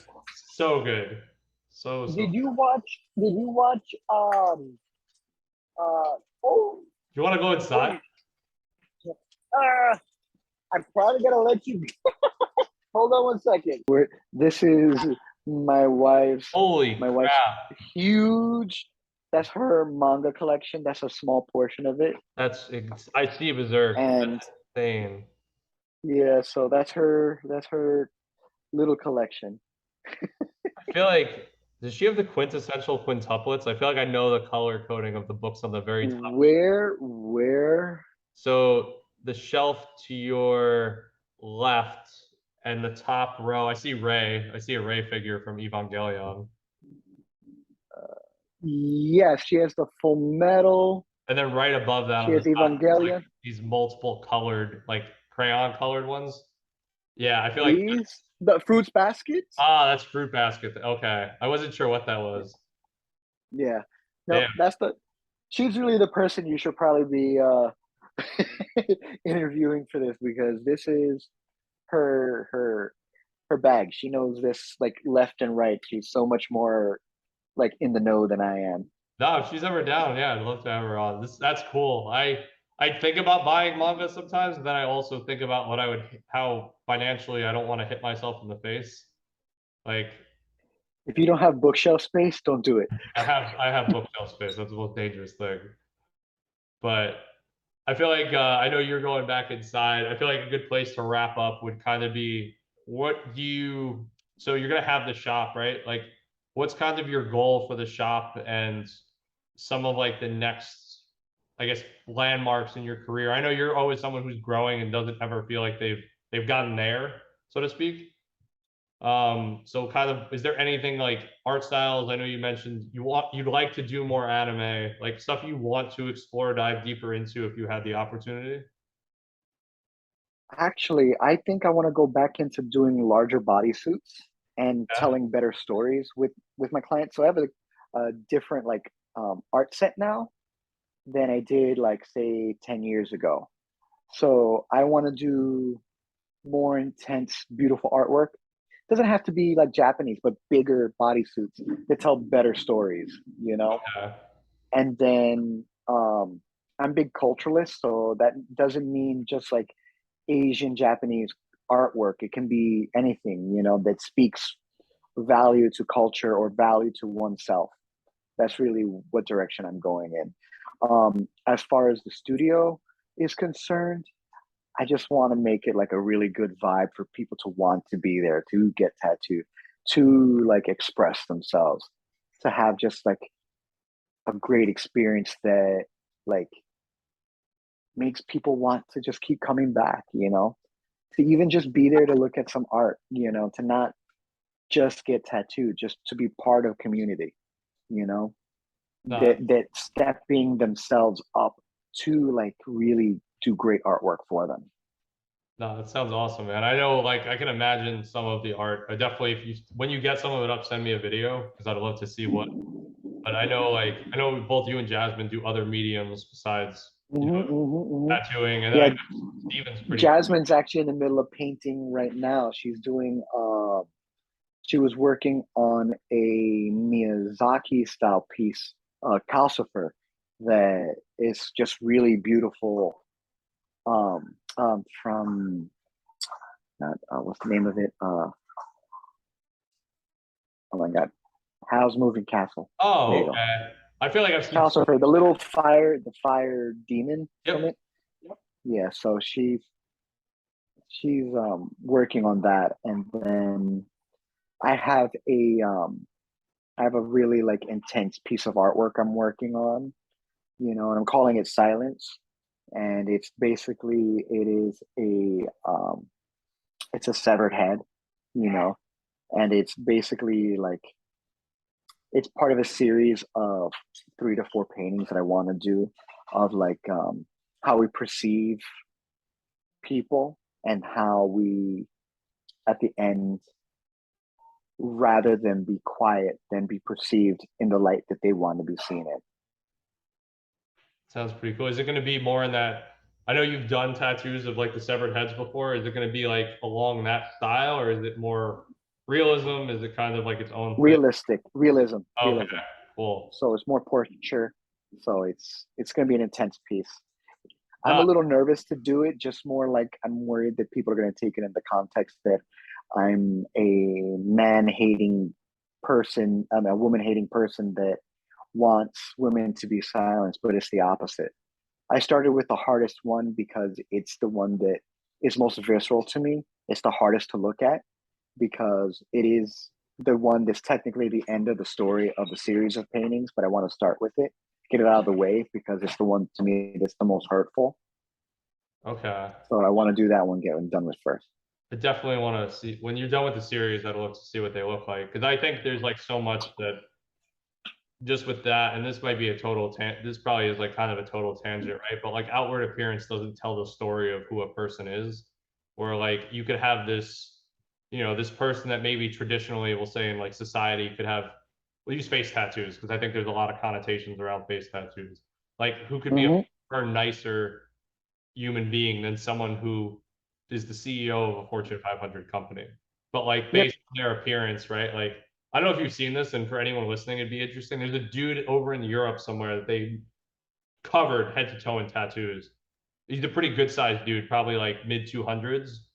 so good, so. Did you watch oh You want to go inside? holy I'm probably gonna let you hold on one second. This is my wife's Holy my wife's crap! huge. That's her manga collection. That's a small portion of it, I see Berserk. and That's insane. yeah, so that's her little collection. I feel like does she have the quintessential quintuplets? I feel like I know the color coding of the books on the very top. Where? So the shelf to your left and the top row, I see Ray. I see a Ray figure from Evangelion. Yes, she has the Full Metal. And then right above that She on the has top, it's like Evangelion. these multiple colored, like crayon colored ones. Yeah, I feel like These the fruits baskets. that's Fruit Basket. Okay. I wasn't sure what that was. Yeah, no, Damn. that's the. She's really the person you should probably be interviewing for this, because this is her bag. She knows this like left and right. She's so much more like in the know than I am. No, if she's ever down, yeah, I'd love to have her on. That's cool. I think about buying manga sometimes, and then I also think about what I would how financially I don't want to hit myself in the face. Like If you don't have bookshelf space, don't do it. I have bookshelf space. That's the most dangerous thing. But I feel like I know you're going back inside. I feel like a good place to wrap up would kind of be what do you so you're gonna have the shop, right? Like what's kind of your goal for the shop and some of like the next, I guess, landmarks in your career? I know you're always someone who's growing and doesn't ever feel like they've gotten there, so to speak. So kind of, is there anything like art styles? I know you mentioned you'd like to do more anime, like stuff you want to explore, dive deeper into if you had the opportunity. Actually, I think I want to go back into doing larger bodysuits and Yeah. telling better stories with my clients. So I have a different like art set now than I did like say 10 years ago. So I want to do more intense, beautiful artwork. Doesn't have to be like Japanese, but bigger bodysuits that tell better stories, you know? Okay. And then I'm big culturalist, so that doesn't mean just like Asian Japanese artwork. It can be anything, you know, that speaks value to culture or value to oneself. That's really what direction I'm going in. As far as the studio is concerned, I just want to make it like a really good vibe for people to want to be there, to get tattooed, to like express themselves, to have just like a great experience that like makes people want to just keep coming back, you know, to even just be there to look at some art, you know, to not just get tattooed, just to be part of community, you know, No, that stepping themselves up to like really do great artwork for them. no, that sounds awesome, man. I know, like, I can imagine some of the art. I definitely, if you when you get some of it up, send me a video because I'd love to see what. But I know, like, I know both you and Jasmine do other mediums besides, tattooing, and then I Yeah, know Steven's pretty. Jasmine's actually in the middle of painting right now. She's doing she was working on a Miyazaki style piece, Calcifer, that is just really beautiful. From what's the name of it? Oh my god, Howl's Moving Castle. There Oh, you go. okay. I feel like I've seen some. Calcifer, the little fire, the fire demon from Yep. it. Yeah, so she's working on that, and then I have a really like intense piece of artwork I'm working on, you know, and I'm calling it Silence. And it's basically it is it's a severed head, you know, and it's basically like it's part of a series of 3 to 4 paintings that I want to do of like how we perceive people and how we at the end rather than be quiet than be perceived in the light that they want to be seen in. Sounds pretty cool. Is it going to be more in that? I know you've done tattoos of like the severed heads before. Is it going to be like along that style, or is it more realism? Is it kind of like its own thing? Realistic realism Okay, realism. cool. So it's more portraiture. So it's going to be an intense piece. I'm No, a little nervous to do it, just more like I'm worried that people are going to take it in the context that I'm a man hating person, I'm a woman hating person that wants women to be silenced, but it's the opposite. I started with the hardest one because it's the one that is most visceral to me. It's the hardest to look at because it is the one that's technically the end of the story of the series of paintings, but I want to start with it, get it out of the way because it's the one to me that's the most hurtful. okay. So I want to do that one, get it done with first. I definitely want to see when you're done with the series. I'd love to see what they look like because I think there's like so much that just with that, and this might be a this probably is like kind of a total tangent, right? But like outward appearance doesn't tell the story of who a person is. Where like you could have this, this person that maybe traditionally we'll say in like society could have, we'll use face tattoos because I think there's a lot of connotations around face tattoos. Like who could be a Mm-hmm. far nicer human being than someone who is the CEO of a Fortune 500 company. But like Yep. based on their appearance, right? Like I don't know if you've seen this, and for anyone listening, it'd be interesting. There's a dude over in Europe somewhere that they covered head to toe in tattoos. He's a pretty good sized dude, probably like mid 200s.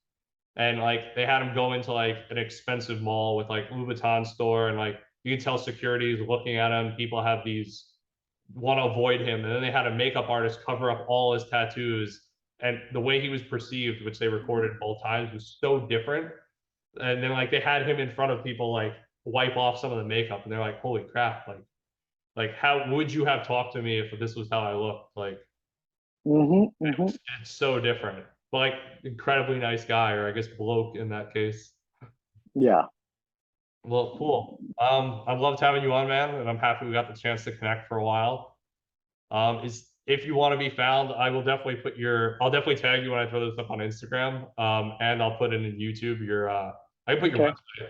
And like they had him go into like an expensive mall with like Louis Vuitton store, and like you can tell security is looking at him. People have these want to avoid him, and then they had a makeup artist cover up all his tattoos. And the way he was perceived, which they recorded both times, was so different. And then like they had him in front of people like wipe off some of the makeup, and they're like, "Holy crap! Like how would you have talked to me if this was how I looked?" Like Mm-hmm. Mm-hmm. it's so different. But like incredibly nice guy, or I guess bloke in that case. Yeah. Well, cool. I've loved having you on, man, and I'm happy we got the chance to connect for a while. Is if you want to be found, I will definitely put your. I'll definitely tag you when I throw this up on Instagram. And I'll put it in YouTube. Your I can put your Okay. website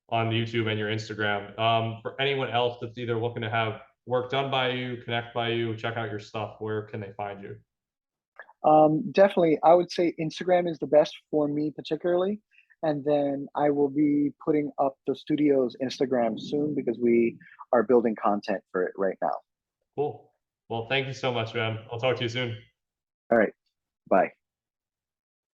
on YouTube and your Instagram. For anyone else that's either looking to have work done by you, connect by you, check out your stuff, where can they find you? Definitely, I would say Instagram is the best for me particularly. And then I will be putting up the studio's Instagram soon because we are building content for it right now. Cool. Well, thank you so much, man. I'll talk to you soon. All right. Bye.